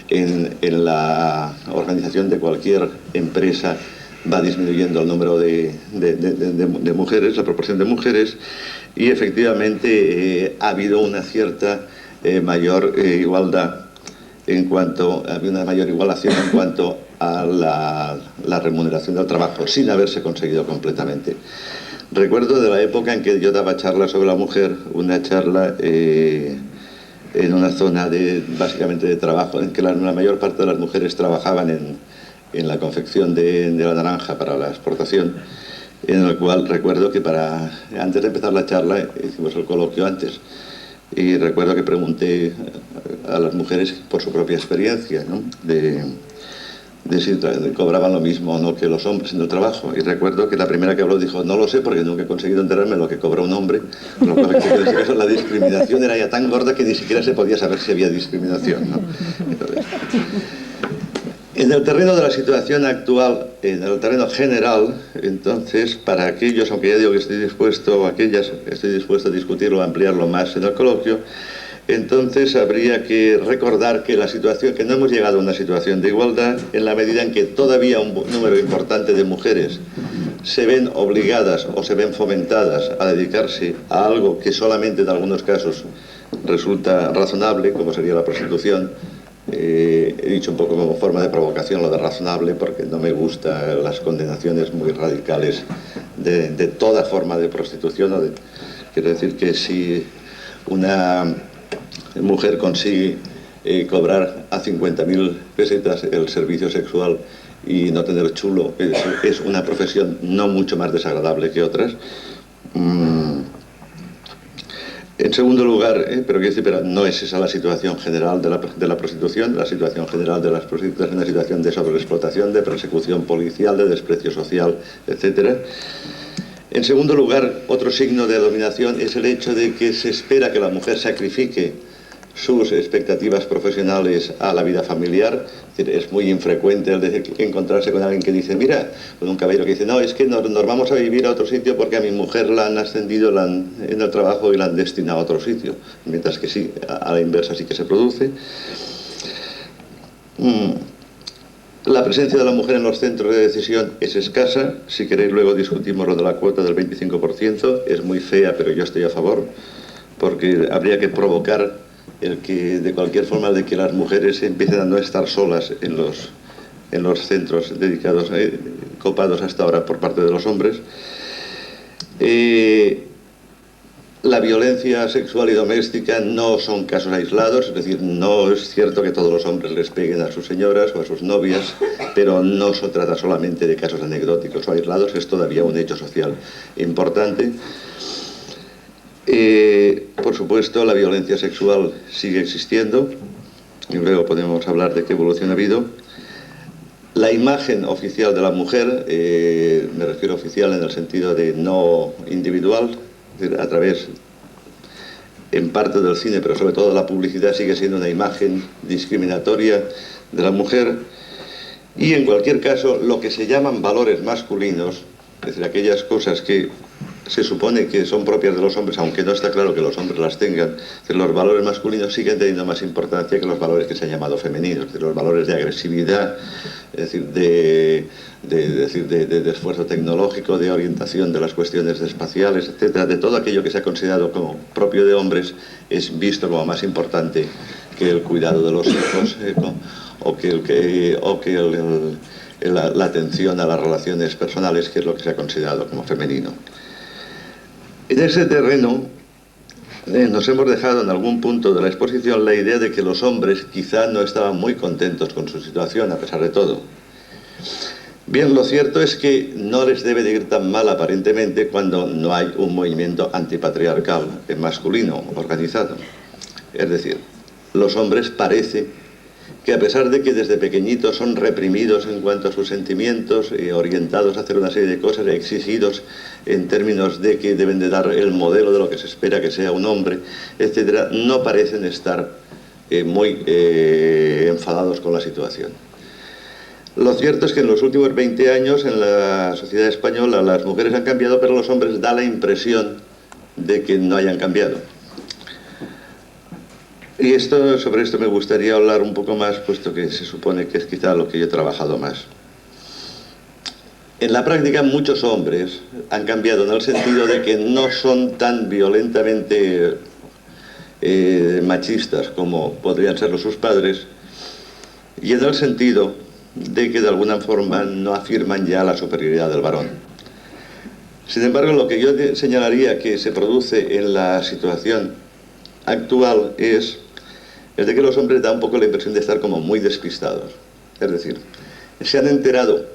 en la organización de cualquier empresa, va disminuyendo el número de mujeres, la proporción de mujeres, y efectivamente ha habido una cierta mayor igualdad había una mayor igualación en cuanto a la remuneración del trabajo, sin haberse conseguido completamente. Recuerdo de la época en que yo daba charlas sobre la mujer, una charla en una zona básicamente de trabajo, en que la mayor parte de las mujeres trabajaban en la confección de la naranja para la exportación, en el cual recuerdo que antes de empezar la charla hicimos el coloquio antes, y recuerdo que pregunté a las mujeres por su propia experiencia, ¿no? de si cobraban lo mismo o no que los hombres en el trabajo, y recuerdo que la primera que habló dijo: no lo sé porque nunca he conseguido enterarme de lo que cobra un hombre, lo cual la discriminación era ya tan gorda que ni siquiera se podía saber si había discriminación, ¿no? Entonces, en el terreno de la situación actual, en el terreno general, entonces, para aquellos, aunque ya digo que estoy dispuesto a discutirlo, a ampliarlo más en el coloquio, entonces habría que recordar que que no hemos llegado a una situación de igualdad, en la medida en que todavía un número importante de mujeres se ven obligadas o se ven fomentadas a dedicarse a algo que solamente en algunos casos resulta razonable, como sería la prostitución, He dicho un poco como forma de provocación lo de razonable, porque no me gustan las condenaciones muy radicales de toda forma de prostitución. Quiero decir que si una mujer consigue cobrar a 50.000 pesetas el servicio sexual y no tener chulo, es una profesión no mucho más desagradable que otras. En segundo lugar, pero no es esa la situación general de la prostitución. La situación general de las prostitutas es una situación de sobreexplotación, de persecución policial, de desprecio social, etc. En segundo lugar, otro signo de dominación es el hecho de que se espera que la mujer sacrifique sus expectativas profesionales a la vida familiar. Es muy infrecuente encontrarse con alguien que dice, mira, con un caballero que dice, no, es que nos vamos a vivir a otro sitio porque a mi mujer la han ascendido en el trabajo y la han destinado a otro sitio. Mientras que sí, a la inversa sí que se produce. La presencia de la mujer en los centros de decisión es escasa. Si queréis luego discutimos lo de la cuota del 25%. Es muy fea, pero yo estoy a favor, porque habría que provocar el que, de cualquier forma, de que las mujeres empiecen a no estar solas en los centros dedicados, copados hasta ahora por parte de los hombres. La violencia sexual y doméstica no son casos aislados, es decir, no es cierto que todos los hombres les peguen a sus señoras o a sus novias, pero no se trata solamente de casos anecdóticos o aislados, es todavía un hecho social importante. Por supuesto, la violencia sexual sigue existiendo, y luego podemos hablar de qué evolución ha habido. La imagen oficial de la mujer, me refiero a oficial en el sentido de no individual, es decir, a través, en parte del cine, pero sobre todo de la publicidad, sigue siendo una imagen discriminatoria de la mujer. Y en cualquier caso, lo que se llaman valores masculinos, es decir, aquellas cosas que se supone que son propias de los hombres, aunque no está claro que los hombres las tengan, los valores masculinos siguen teniendo más importancia que los valores que se han llamado femeninos, es decir, los valores de agresividad, es decir, de esfuerzo tecnológico, de orientación de las cuestiones espaciales, etcétera, de todo aquello que se ha considerado como propio de hombres, es visto como más importante que el cuidado de los hijos, la atención a las relaciones personales, que es lo que se ha considerado como femenino. En ese terreno nos hemos dejado en algún punto de la exposición la idea de que los hombres quizá no estaban muy contentos con su situación, a pesar de todo. Bien, lo cierto es que no les debe de ir tan mal aparentemente cuando no hay un movimiento antipatriarcal masculino organizado. Es decir, los hombres parece que a pesar de que desde pequeñitos son reprimidos en cuanto a sus sentimientos, orientados a hacer una serie de cosas, exigidos en términos de que deben de dar el modelo de lo que se espera que sea un hombre, etcétera, no parecen estar muy enfadados con la situación. Lo cierto es que en los últimos 20 años en la sociedad española las mujeres han cambiado, pero los hombres da la impresión de que no hayan cambiado. Y sobre esto me gustaría hablar un poco más, puesto que se supone que es quizá lo que yo he trabajado más. En la práctica muchos hombres han cambiado en el sentido de que no son tan violentamente machistas como podrían serlo sus padres, y en el sentido de que de alguna forma no afirman ya la superioridad del varón. Sin embargo, lo que yo señalaría que se produce en la situación actual es de que los hombres dan un poco la impresión de estar como muy despistados. Es decir, se han enterado,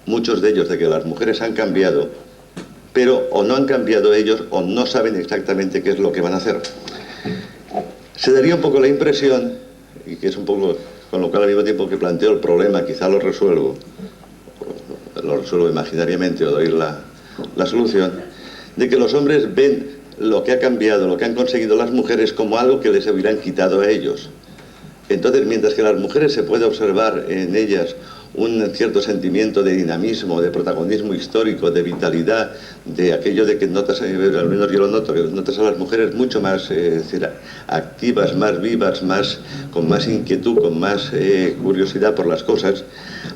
muchos de ellos, de que las mujeres han cambiado, pero o no han cambiado ellos o no saben exactamente qué es lo que van a hacer. Se daría un poco la impresión, y que es un poco, con lo cual al mismo tiempo que planteo el problema, quizá lo resuelvo imaginariamente o doy la solución, de que los hombres ven lo que ha cambiado, lo que han conseguido las mujeres como algo que les hubieran quitado a ellos. Entonces, mientras que las mujeres se puede observar en ellas un cierto sentimiento de dinamismo, de protagonismo histórico, de vitalidad, de aquello de que notas, al menos yo lo noto, que notas a las mujeres mucho más activas, más vivas, con más inquietud, con más curiosidad por las cosas,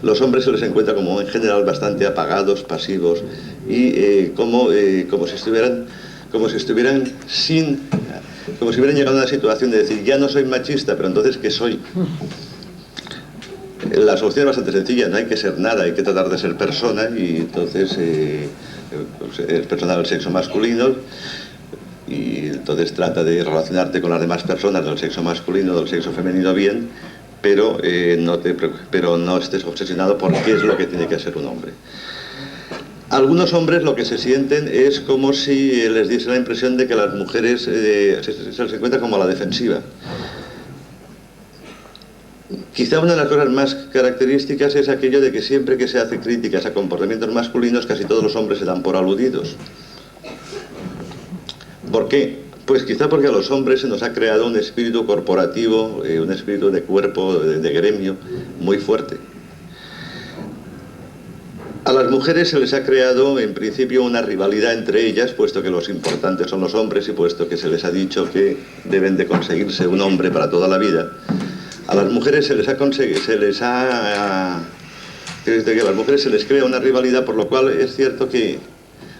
los hombres se les encuentra como en general bastante apagados, pasivos y como si estuvieran llegado a una situación de decir, ya no soy machista, pero entonces ¿qué soy? La solución es bastante sencilla, no hay que ser nada, hay que tratar de ser persona, y entonces es persona del sexo masculino, y entonces trata de relacionarte con las demás personas del sexo masculino, del sexo femenino bien, pero no estés obsesionado por qué es lo que tiene que ser un hombre. Algunos hombres lo que se sienten es como si les diese la impresión de que las mujeres se les encuentra como a la defensiva. Quizá una de las cosas más características es aquello de que siempre que se hace críticas a comportamientos masculinos, casi todos los hombres se dan por aludidos. ¿Por qué? Pues quizá porque a los hombres se nos ha creado un espíritu corporativo, un espíritu de cuerpo, de gremio, muy fuerte. A las mujeres se les ha creado en principio una rivalidad entre ellas, puesto que los importantes son los hombres y puesto que se les ha dicho que deben de conseguirse un hombre para toda la vida. A las mujeres a las mujeres se les crea una rivalidad, por lo cual es cierto que,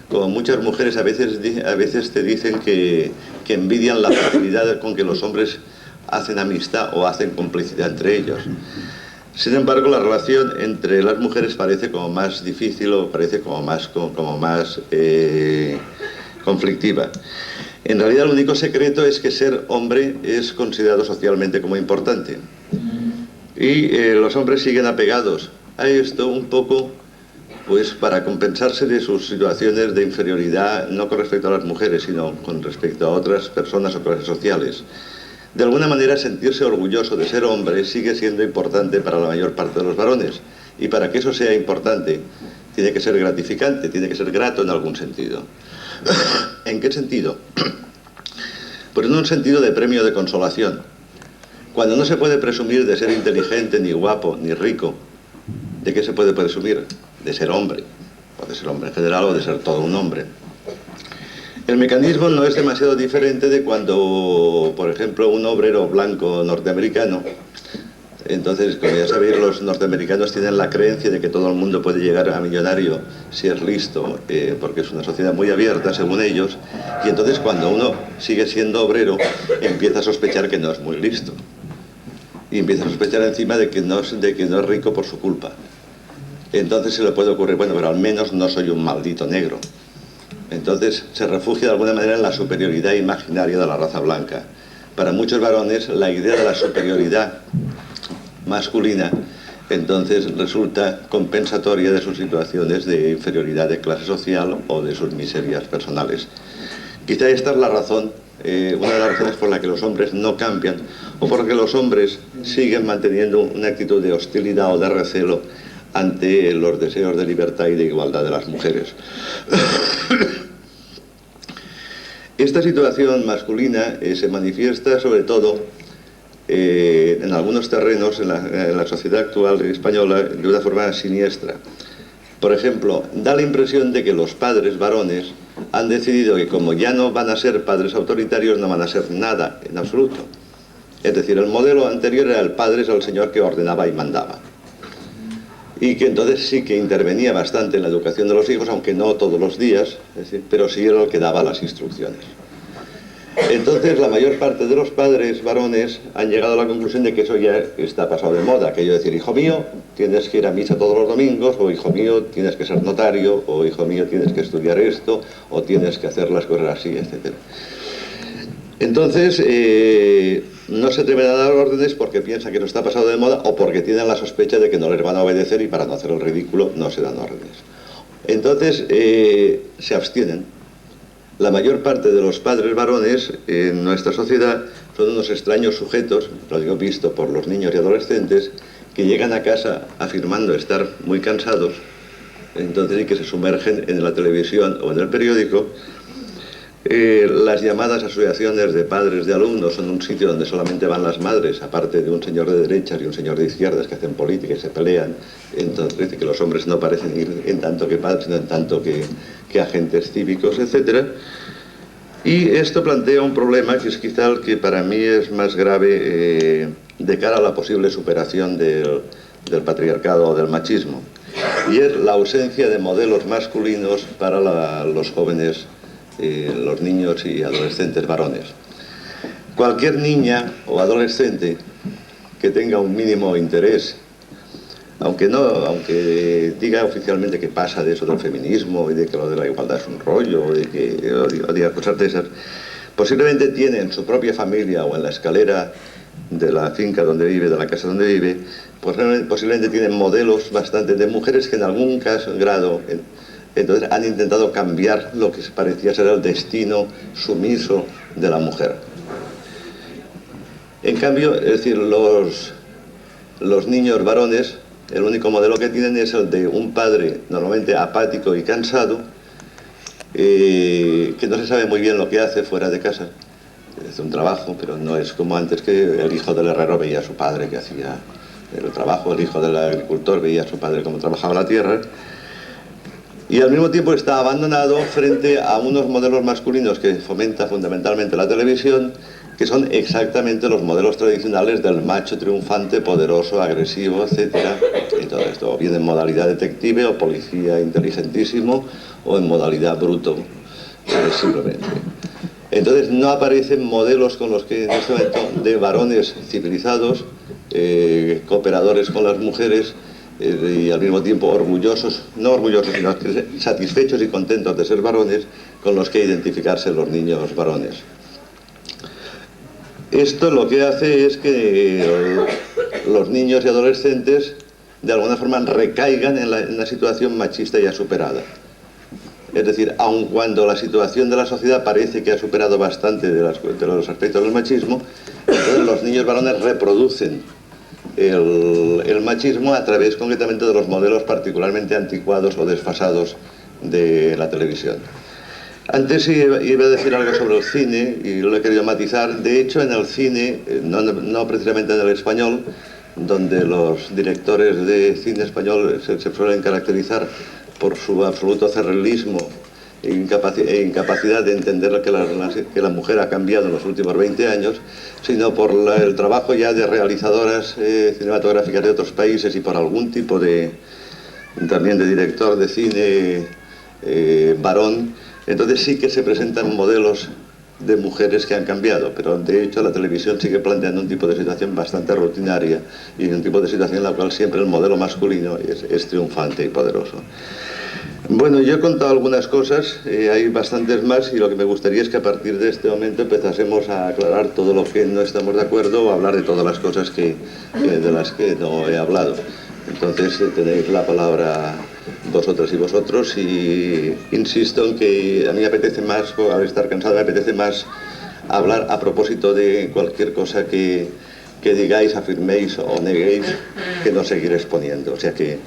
como muchas mujeres a veces te dicen que envidian la facilidad con que los hombres hacen amistad o hacen complicidad entre ellos. Sin embargo, la relación entre las mujeres parece como más difícil o parece como más conflictiva. En realidad, el único secreto es que ser hombre es considerado socialmente como importante. Y los hombres siguen apegados a esto un poco pues para compensarse de sus situaciones de inferioridad, no con respecto a las mujeres, sino con respecto a otras personas o clases sociales. De alguna manera, sentirse orgulloso de ser hombre sigue siendo importante para la mayor parte de los varones. Y para que eso sea importante, tiene que ser gratificante, tiene que ser grato en algún sentido. ¿En qué sentido? Pues en un sentido de premio de consolación. Cuando no se puede presumir de ser inteligente, ni guapo, ni rico, ¿de qué se puede presumir? De ser hombre, o de ser hombre en general, o de ser todo un hombre. El mecanismo no es demasiado diferente de cuando, por ejemplo, un obrero blanco norteamericano, entonces, como ya sabéis, los norteamericanos tienen la creencia de que todo el mundo puede llegar a millonario si es listo, porque es una sociedad muy abierta, según ellos, y entonces cuando uno sigue siendo obrero, empieza a sospechar que no es muy listo. Y empieza a sospechar encima de que no es rico por su culpa. Entonces se le puede ocurrir, bueno, pero al menos no soy un maldito negro. Entonces se refugia de alguna manera en la superioridad imaginaria de la raza blanca. Para muchos varones la idea de la superioridad masculina entonces resulta compensatoria de sus situaciones de inferioridad de clase social o de sus miserias personales. Quizá esta es la razón, una de las razones por la que los hombres no cambian, o porque los hombres siguen manteniendo una actitud de hostilidad o de recelo ante los deseos de libertad y de igualdad de las mujeres. Esta situación masculina se manifiesta sobre todo en algunos terrenos en la sociedad actual española de una forma siniestra. Por ejemplo, da la impresión de que los padres varones han decidido que como ya no van a ser padres autoritarios, no van a ser nada en absoluto. Es decir, el modelo anterior era el padre es el señor que ordenaba y mandaba. Y que entonces sí que intervenía bastante en la educación de los hijos, aunque no todos los días, es decir, pero sí era el que daba las instrucciones. Entonces la mayor parte de los padres varones han llegado a la conclusión de que eso ya está pasado de moda, aquello de decir, hijo mío, tienes que ir a misa todos los domingos, o hijo mío, tienes que ser notario, o hijo mío, tienes que estudiar esto, o tienes que hacer las cosas así, etc. Entonces, no se atreven a dar órdenes porque piensan que no está pasado de moda o porque tienen la sospecha de que no les van a obedecer y para no hacer el ridículo no se dan órdenes. Entonces, se abstienen. La mayor parte de los padres varones en nuestra sociedad son unos extraños sujetos, lo digo visto por los niños y adolescentes, que llegan a casa afirmando estar muy cansados, entonces y que se sumergen en la televisión o en el periódico. Las llamadas asociaciones de padres de alumnos son un sitio donde solamente van las madres, aparte de un señor de derechas y un señor de izquierdas que hacen política y se pelean. Entonces dice que los hombres no parecen ir en tanto que padres, sino en tanto que agentes cívicos, etc. Y esto plantea un problema que es quizá el que para mí es más grave de cara a la posible superación del patriarcado o del machismo, y es la ausencia de modelos masculinos para los jóvenes, los niños y adolescentes varones. Cualquier niña o adolescente que tenga un mínimo interés aunque diga oficialmente que pasa de eso del feminismo y de que lo de la igualdad es un rollo, o diga cosas de esas, posiblemente tiene en su propia familia o en la escalera de la finca donde vive, de la casa donde vive, pues posiblemente tienen modelos bastante de mujeres que en algún grado entonces han intentado cambiar lo que parecía ser el destino sumiso de la mujer. En cambio, es decir, los niños varones, el único modelo que tienen es el de un padre normalmente apático y cansado, que no se sabe muy bien lo que hace fuera de casa. Hace un trabajo, pero no es como antes, que el hijo del herrero veía a su padre que hacía el trabajo, el hijo del agricultor veía a su padre cómo trabajaba la tierra, y al mismo tiempo está abandonado frente a unos modelos masculinos que fomenta fundamentalmente la televisión, que son exactamente los modelos tradicionales del macho triunfante, poderoso, agresivo, etcétera, y todo esto, o bien en modalidad detective o policía inteligentísimo, o en modalidad bruto, simplemente. Entonces no aparecen modelos con los que en este momento de varones civilizados, cooperadores con las mujeres, y al mismo tiempo orgullosos, no orgullosos, sino satisfechos y contentos de ser varones, con los que identificarse los niños varones. Esto lo que hace es que los niños y adolescentes de alguna forma recaigan en la situación machista ya superada. Es decir, aun cuando la situación de la sociedad parece que ha superado bastante de los aspectos del machismo, entonces los niños varones reproducen el machismo a través concretamente de los modelos particularmente anticuados o desfasados de la televisión. Antes iba a decir algo sobre el cine y lo he querido matizar. De hecho, en el cine, no precisamente en el español, donde los directores de cine español se suelen caracterizar por su absoluto cerrilismo e incapacidad de entender que la mujer ha cambiado en los últimos 20 años, sino por el trabajo ya de realizadoras cinematográficas de otros países y por algún tipo también de director de cine varón. Entonces sí que se presentan modelos de mujeres que han cambiado, pero de hecho la televisión sigue planteando un tipo de situación bastante rutinaria y un tipo de situación en la cual siempre el modelo masculino es triunfante y poderoso. Bueno, yo he contado algunas cosas, hay bastantes más, y lo que me gustaría es que a partir de este momento empezásemos a aclarar todo lo que no estamos de acuerdo o hablar de todas las cosas de las que no he hablado. Entonces tenéis la palabra vosotras y vosotros, y insisto en que a mí me apetece más, al estar cansado, me apetece más hablar a propósito de cualquier cosa que digáis, afirméis o neguéis, que no seguir exponiendo. O sea que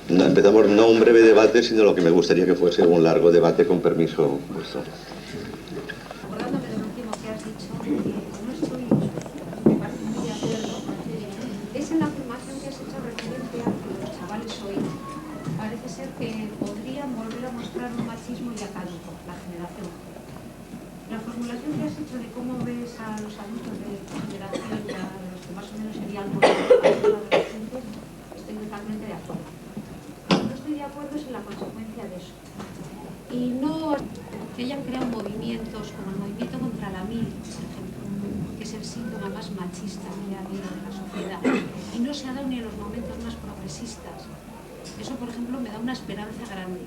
empezamos no un breve debate, sino lo que me gustaría que fuese un largo debate, con permiso vuestro. Acordándome de lo último que has dicho, no estoy, me parece muy de acuerdo, es en la afirmación que has hecho referencia a que los chavales hoy parece ser que podrían volver a mostrar un machismo ya caduco, la generación. La formulación que has hecho de cómo ves a los adultos de tu generación, a los que más o menos serían los adolescentes, estoy totalmente de acuerdo. No estoy de acuerdo es en la consecuencia de eso. Y no que hayan creado movimientos como el movimiento contra la mil, por ejemplo, que es el síntoma más machista que ha habido en la sociedad, y no se ha dado ni en los momentos más progresistas. Eso, por ejemplo, me da una esperanza grande.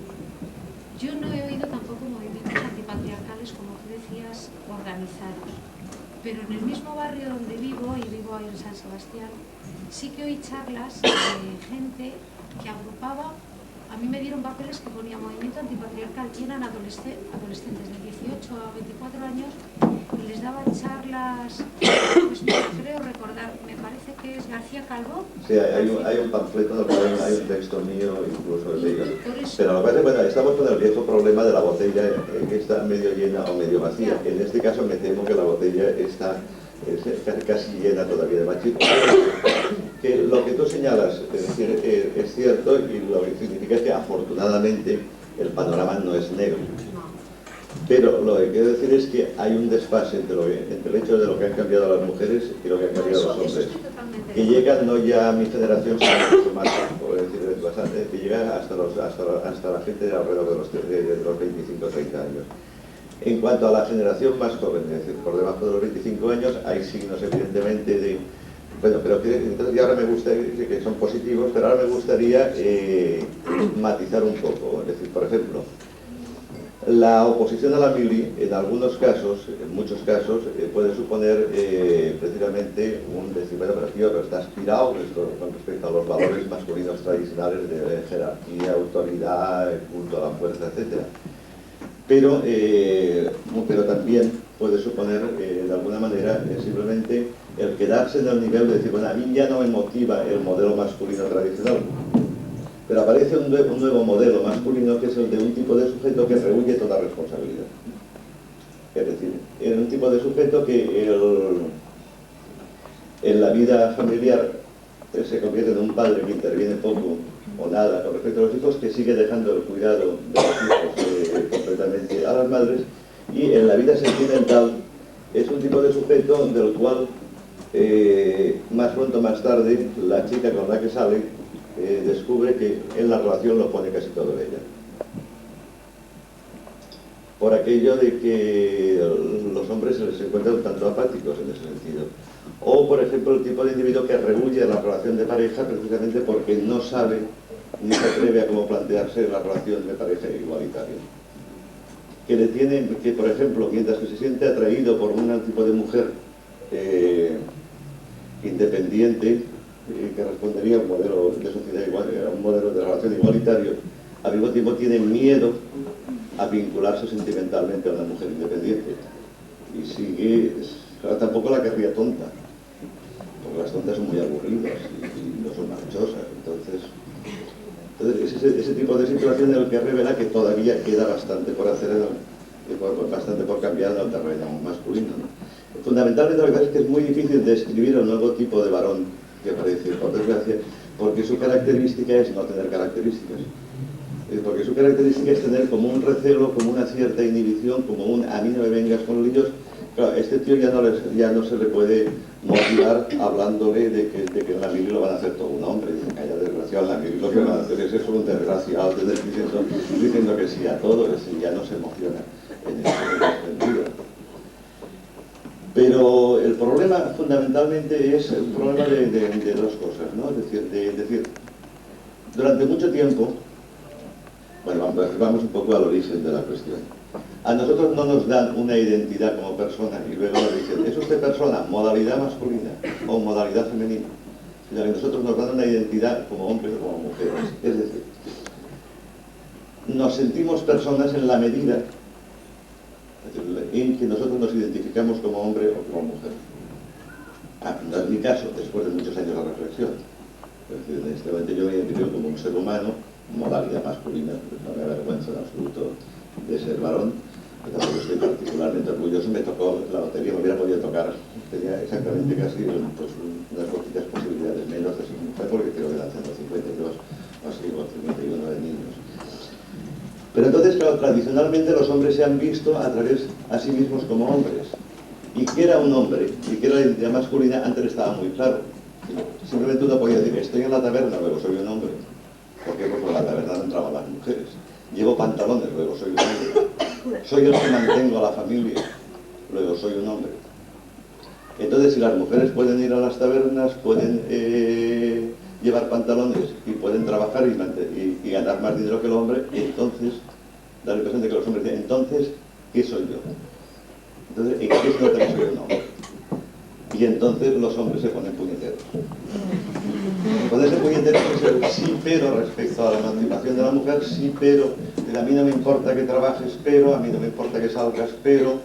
Yo no he oído tampoco movimientos antipatriarcales, como tú decías, organizados. Pero en el mismo barrio donde vivo, y vivo ahí en San Sebastián, sí que oí charlas de gente que agrupaba. A mí me dieron papeles que ponía movimiento antipatriarcal y eran adolescentes de 18 a 24 años, y les daban charlas, pues no creo recordar, me parece que es García Calvo. Sí, hay un panfleto, hay un texto mío incluso de ellos. Pero lo que pasa es que, bueno, estamos con el viejo problema de la botella que está medio llena o medio vacía. En este caso me temo que la botella está casi llena todavía de machismo. Que lo que tú señalas es cierto, y lo que significa es que afortunadamente el panorama no es negro. Pero lo que quiero decir es que hay un desfase entre el hecho de lo que han cambiado las mujeres y lo que han cambiado los hombres, que llega no ya a mi generación, sino mucho más, por decir bastante, que llega hasta la gente de alrededor de los 25 o 30 años. En cuanto a la generación más joven, es decir, por debajo de los 25 años, hay signos evidentemente Bueno, pero que, entonces, y ahora me gustaría, que son positivos, pero ahora me gustaría matizar un poco. Es decir, por ejemplo, la oposición a la mili, en algunos casos, en muchos casos, puede suponer precisamente un decir, bueno, pero tío, pero está aspirado con respecto a los valores masculinos tradicionales de jerarquía, autoridad, culto a la fuerza, etc. Pero también puede suponer, de alguna manera, simplemente el quedarse en el nivel de decir, bueno, a mí ya no me motiva el modelo masculino tradicional, pero aparece un nuevo modelo masculino que es el de un tipo de sujeto que rehuye toda responsabilidad. Es decir, es un tipo de sujeto que en la vida familiar se convierte en un padre que interviene poco o nada con respecto a los hijos, que sigue dejando el cuidado de los hijos completamente a las madres, y en la vida sentimental es un tipo de sujeto del cual más pronto o más tarde la chica con la que sale descubre que en la relación lo pone casi todo ella. Por aquello de que los hombres se les encuentran un tanto apáticos en ese sentido. O, por ejemplo, el tipo de individuo que rehuye la relación de pareja precisamente porque no sabe ni se atreve a cómo plantearse la relación de pareja igualitaria. Que, por ejemplo, mientras que se siente atraído por un tipo de mujer independiente, que respondería a un modelo de sociedad igual, a un modelo de relación igualitario, al mismo tiempo tiene miedo a vincularse sentimentalmente a una mujer independiente. Y sigue, tampoco la querría tonta, porque las tontas son muy aburridas y no son marchosas. Entonces ese tipo de situación en el que revela que todavía queda bastante por hacer, bastante por cambiar en el terreno masculino, ¿no? Fundamentalmente lo que pasa es que es muy difícil describir el nuevo tipo de varón que aparece, por desgracia, porque su característica es no tener características. Porque su característica es tener como un recelo, como una cierta inhibición, como un a mí no me vengas con niños. Claro, este tío ya no se le puede motivar hablándole de que en la mili lo van a hacer todo un hombre. Dicen que haya desgraciado en la mili, lo que van a hacer es eso, un desgraciado, diciendo que sí a todo, ya no se emociona en ese sentido. Pero el problema fundamentalmente es un problema de dos cosas, ¿no? Es decir, durante mucho tiempo, bueno, vamos un poco al origen de la cuestión. A nosotros no nos dan una identidad como persona y luego nos dicen, ¿es usted persona, modalidad masculina o modalidad femenina? Y a nosotros nos dan una identidad como hombres o como mujeres. Es decir, nos sentimos personas en la medida en que nosotros nos identificamos como hombre o como mujer. No es mi caso, después de muchos años de reflexión. Es decir, en este momento yo me identifico como un ser humano, modalidad masculina, no me avergüenzo en absoluto de ser varón, pero tampoco estoy particularmente orgulloso. Me tocó la lotería, me hubiera podido tocar, tenía exactamente casi pues, unas poquitas posibilidades menos de ser mujer, porque creo que nací en los 52 o así, o 51 de niños. Pero entonces, claro, tradicionalmente los hombres se han visto a sí mismos como hombres. Y que era un hombre, y que era la identidad masculina, antes estaba muy claro. Simplemente uno podía decir, estoy en la taberna, luego soy un hombre. ¿Por qué? Porque en la taberna no entraban las mujeres. Llevo pantalones, luego soy un hombre. Soy el que mantengo a la familia, luego soy un hombre. Entonces, si las mujeres pueden ir a las tabernas, pueden llevar pantalones y pueden trabajar y ganar más dinero que el hombre, y entonces da la impresión de que los hombres dicen, entonces, ¿qué soy yo? Entonces, ¿en qué se nota que soy un hombre? Y entonces los hombres se ponen puñeteros. Ponerse puñeteros es el sí pero respecto a la emancipación de la mujer, sí pero, a mí no me importa que trabajes, pero, a mí no me importa que salgas, pero,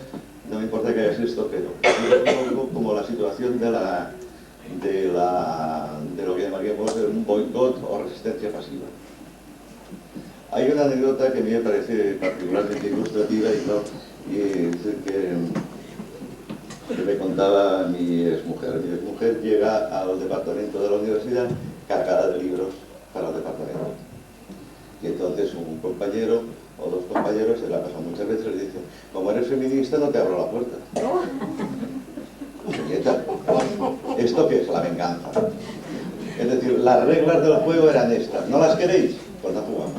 no me importa que hagas esto, pero. Es un poco como la situación de lo que llamaríamos un boicot o resistencia pasiva. Hay una anécdota que a mí me parece particularmente ilustrativa y es que me contaba mi exmujer. Mi exmujer llega al departamento de la universidad cargada de libros para el departamento. Y entonces un compañero o dos compañeros, se la pasan muchas veces, le dicen, como eres feminista no te abro la puerta. Nieta, ¿esto qué es? La venganza. Es decir, las reglas del juego eran estas. ¿No las queréis? Pues no jugamos.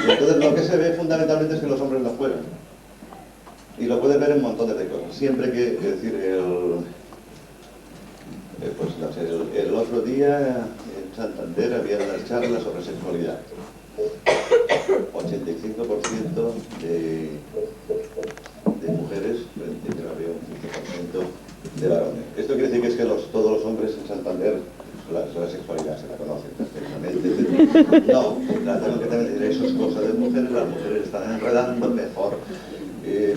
Y entonces lo que se ve fundamentalmente es que los hombres no juegan. Y lo puedes ver en montones de cosas. Siempre que, es decir, Pues no sé, el otro día en Santander había unas charlas sobre sexualidad. 85% de mujeres frente a había un 15% de varones. Esto quiere decir que es que todos los hombres en Santander la sexualidad se la conocen perfectamente. No, tengo que también decir, eso es cosa de mujeres, las mujeres están enredando mejor,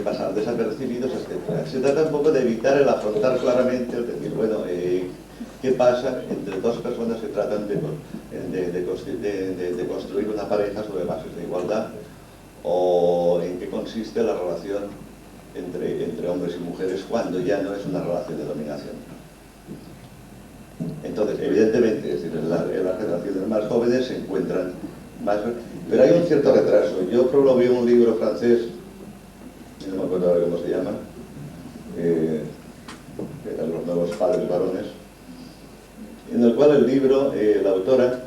pasar desapercibidos, etc. Se trata un poco de evitar el afrontar claramente, el decir, bueno, ¿qué pasa entre dos personas que tratan de construir una pareja sobre bases de igualdad? ¿O en qué consiste la relación entre hombres y mujeres cuando ya no es una relación de dominación? Entonces, evidentemente, es decir, en las generaciones más jóvenes se encuentran más... Pero hay un cierto retraso. Yo probé un libro francés, no me acuerdo ahora cómo se llama, que eran los nuevos padres varones, en el cual el libro, la autora,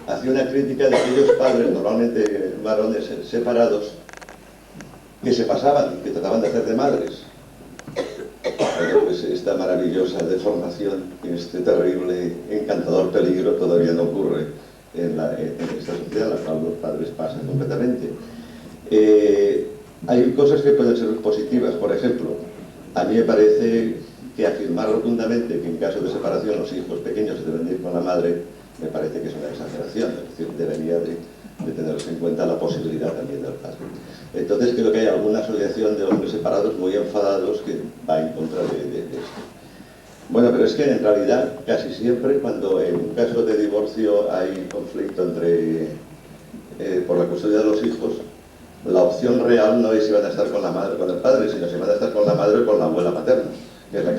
hacía una crítica de aquellos padres, normalmente varones separados, que se pasaban, que trataban de hacer de madres. Bueno, pues esta maravillosa deformación, este terrible, encantador peligro todavía no ocurre en esta sociedad, en la cual los padres pasan completamente. Hay cosas que pueden ser positivas. Por ejemplo, a mí me parece que afirmar rotundamente que en caso de separación los hijos pequeños se deben ir con la madre, me parece que es una exageración. Es decir, debería de tenerse en cuenta la posibilidad también del padre. Entonces creo que hay alguna asociación de hombres separados muy enfadados que va en contra de esto. Bueno, pero es que en realidad casi siempre cuando en un caso de divorcio hay conflicto por la custodia de los hijos, la opción real no es si van a estar con la madre o con el padre, sino si van a estar con la madre o con la abuela materna, que es la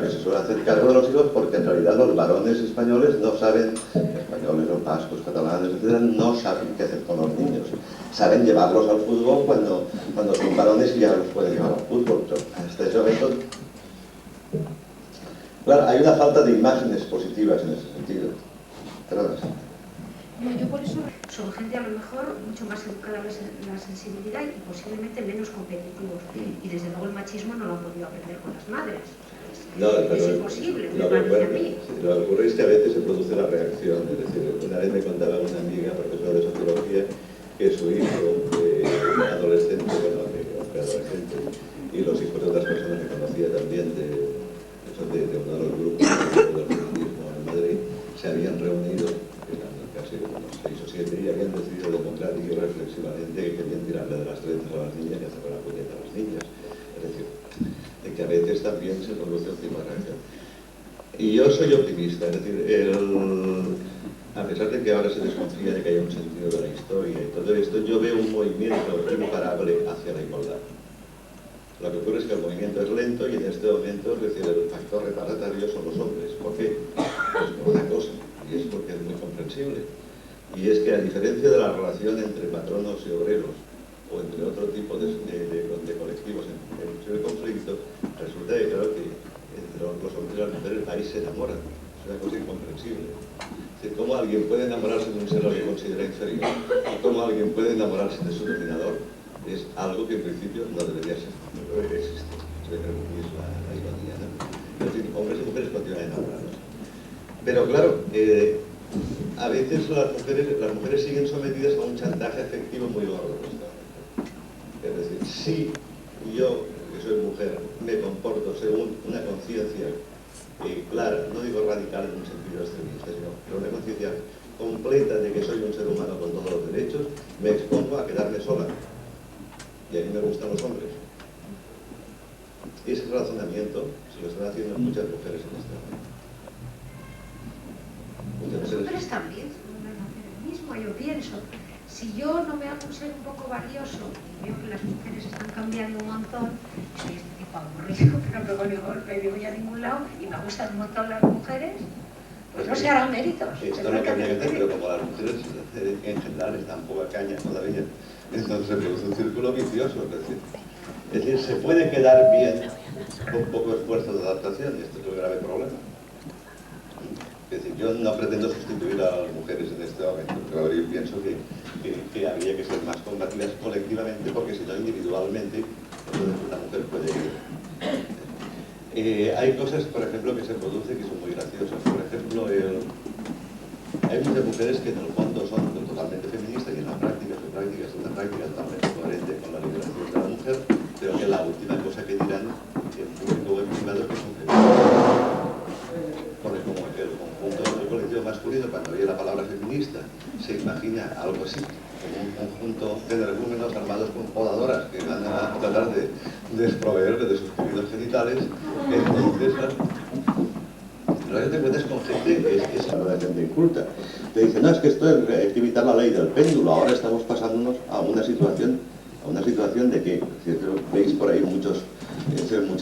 que se suele hacer cargo de los hijos, porque en realidad los varones españoles no saben, españoles o vascos, catalanes, etc., no saben qué hacer con los niños. Saben llevarlos al fútbol cuando son varones y ya los pueden llevar al fútbol. Pero hasta ese momento, claro, hay una falta de imágenes positivas en ese sentido. Perdón. Yo por eso son gente a lo mejor mucho más educada en la sensibilidad y posiblemente menos competitivos. Y desde luego el machismo no lo han podido aprender con las madres. Es imposible, me parece a mí. Lo que ocurre es que a veces se produce la reacción. Es decir, una vez me contaba una amiga, profesora de sociología, que su hijo adolescente, bueno, adolescente, y los hijos de otras personas que conocía también de uno de los grupos del feminismo en Madrid, se habían reunido, eran casi unos 6 o 7, y habían decidido democrática y reflexivamente que querían tirarle de las trenzas a las niñas y hacer la puñeta a las niñas. Es decir, de que a veces también se produce un tipo de reacción. Y yo soy optimista, es decir, a pesar de que ahora se desconfía de que haya un sentido de la historia y todo esto, yo veo un movimiento imparable hacia la igualdad. Lo que ocurre es que el movimiento es lento y en este momento, es decir, el factor retardatario son los hombres. ¿Por qué? Pues por una cosa, y es porque es muy comprensible. Y es que a diferencia de la relación entre patronos y obreros, o entre otro tipo de colectivos en el conflicto, resulta que claro que entre los hombres y las mujeres ahí se enamoran. Es una cosa incomprensible. Es decir, ¿cómo alguien puede enamorarse de un ser al que considera inferior? ¿Y cómo alguien puede enamorarse de su dominador? Es algo que en principio no debería ser, no debería existir. Yo creo que es la ironía, ¿no? Es decir, hombres y mujeres continúan enamorados. Pero claro, a veces las mujeres siguen sometidas a un chantaje afectivo muy gordo. Es decir, si yo, que soy mujer, me comporto según una conciencia clara, no digo radical en un sentido extremista, pero una conciencia completa de que soy un ser humano con todos los derechos, me expongo a quedarme sola. Y a mí me gustan los hombres. Ese razonamiento se lo están haciendo muchas mujeres en este momento. Los hombres también van a hacer el mismo, yo pienso. Si yo no me hago un ser un poco valioso y veo que las mujeres están cambiando un montón, soy este tipo aburrido, pero no pego ni golpe y no voy a ningún lado y me gustan un montón las mujeres, pues no se harán méritos. Esto no cambia, pero como las mujeres en general están poca caña todavía, entonces se produce un círculo vicioso. Es decir, se puede quedar bien con poco esfuerzo de adaptación y esto es el grave problema. Es decir, yo no pretendo sustituir a las mujeres en este momento, pero yo pienso que habría que ser más combativas colectivamente, porque si no individualmente, entonces una mujer puede ir. Hay cosas, por ejemplo, que se producen que son muy graciosas. Por ejemplo, hay muchas mujeres que en el fondo son totalmente feministas y en la práctica su práctica es una práctica totalmente coherente con la liberación de la mujer, pero que la última cosa que dirán en público o en privado es que son feministas. Porque como el conjunto del colectivo masculino, cuando oye la palabra feminista, se imagina algo así, como un conjunto de energúmenos armados con podadoras que van a tratar de desproveerle de sus queridos genitales. Entonces, lo que te encuentras con gente que es la verdad gente inculta. Te dicen, no, es que esto hay que evitar la ley del péndulo, ahora estamos pasándonos a una situación de que, veis por ahí muchas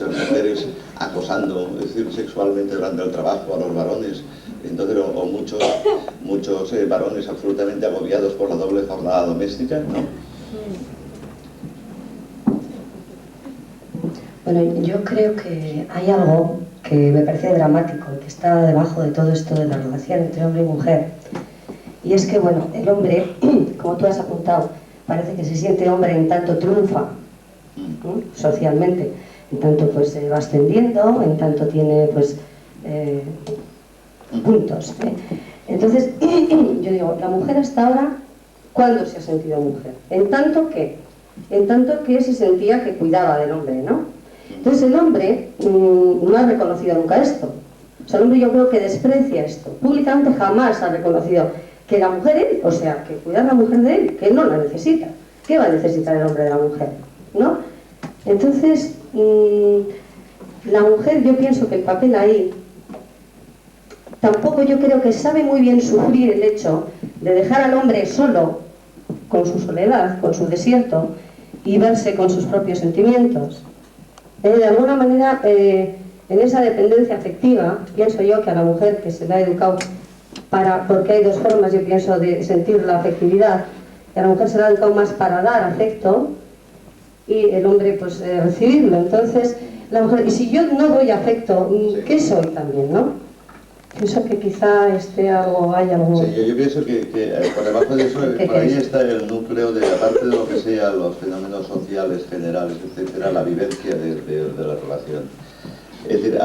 mujeres acosando, es decir, sexualmente durante el trabajo a los varones, entonces, o muchos varones absolutamente agobiados por la doble jornada doméstica, ¿no? Bueno, yo creo que hay algo que me parece dramático, que está debajo de todo esto de la relación entre hombre y mujer. Y es que, bueno, el hombre, como tú has apuntado, parece que se siente hombre en tanto triunfa, ¿no? Socialmente, en tanto pues va ascendiendo, en tanto tiene pues puntos. Entonces, yo digo, la mujer hasta ahora, ¿cuándo se ha sentido mujer? En tanto que se sentía que cuidaba del hombre, ¿no? Entonces el hombre no ha reconocido nunca esto. O sea, el hombre yo creo que desprecia esto. Públicamente jamás ha reconocido que la mujer, o sea, que cuidar a la mujer de él, que no la necesita. ¿Qué va a necesitar el hombre de la mujer? ¿No? Entonces, la mujer, yo pienso que el papel ahí, tampoco yo creo que sabe muy bien sufrir el hecho de dejar al hombre solo, con su soledad, con su desierto, y verse con sus propios sentimientos. De alguna manera, en esa dependencia afectiva, pienso yo que a la mujer que se la ha educado porque hay dos formas, yo pienso, de sentir la afectividad, que a la mujer se la ha educado más para dar afecto y el hombre pues recibirlo. Entonces, la mujer, y si yo no doy afecto, ¿qué soy también, no? Pienso que quizá hay algo... Sí, yo pienso que por debajo de eso, por ahí está el núcleo de, aparte de lo que sea los fenómenos sociales, generales, etcétera, la vivencia de la relación. Es decir,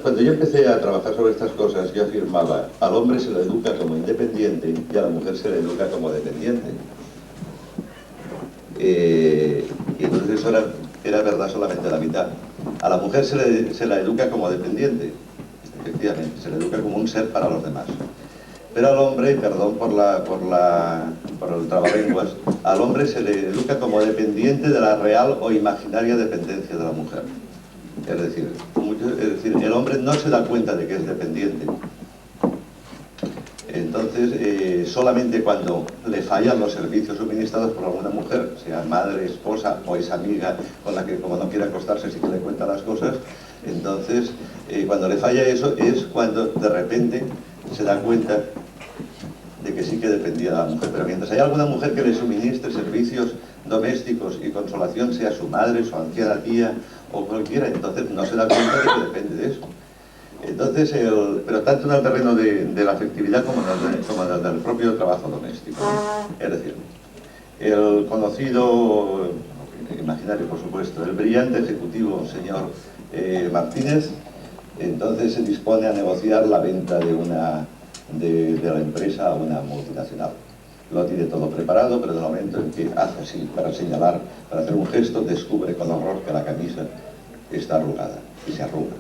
cuando yo empecé a trabajar sobre estas cosas, yo afirmaba, al hombre se le educa como independiente y a la mujer se le educa como dependiente. Y entonces eso era verdad solamente la mitad. A la mujer se la educa como dependiente. Efectivamente, se le educa como un ser para los demás. Pero al hombre, perdón por el trabalenguas, al hombre se le educa como dependiente de la real o imaginaria dependencia de la mujer. Es decir, el hombre no se da cuenta de que es dependiente. Entonces, solamente cuando le fallan los servicios suministrados por alguna mujer, sea madre, esposa o esa amiga con la que como no quiere acostarse sí que le cuenta las cosas, entonces cuando le falla eso es cuando de repente se da cuenta de que sí que dependía de la mujer. Pero mientras hay alguna mujer que le suministre servicios domésticos y consolación, sea su madre, su anciana tía o cualquiera, entonces no se da cuenta de que depende de eso. Entonces, pero tanto en el terreno de la afectividad como en el del propio trabajo doméstico. Es decir, el conocido, imaginario por supuesto, el brillante ejecutivo señor Martínez, entonces se dispone a negociar la venta de la empresa a una multinacional. Lo tiene todo preparado, pero en el momento en que hace así para señalar, para hacer un gesto, descubre con horror que la camisa está arrugada y se arruga.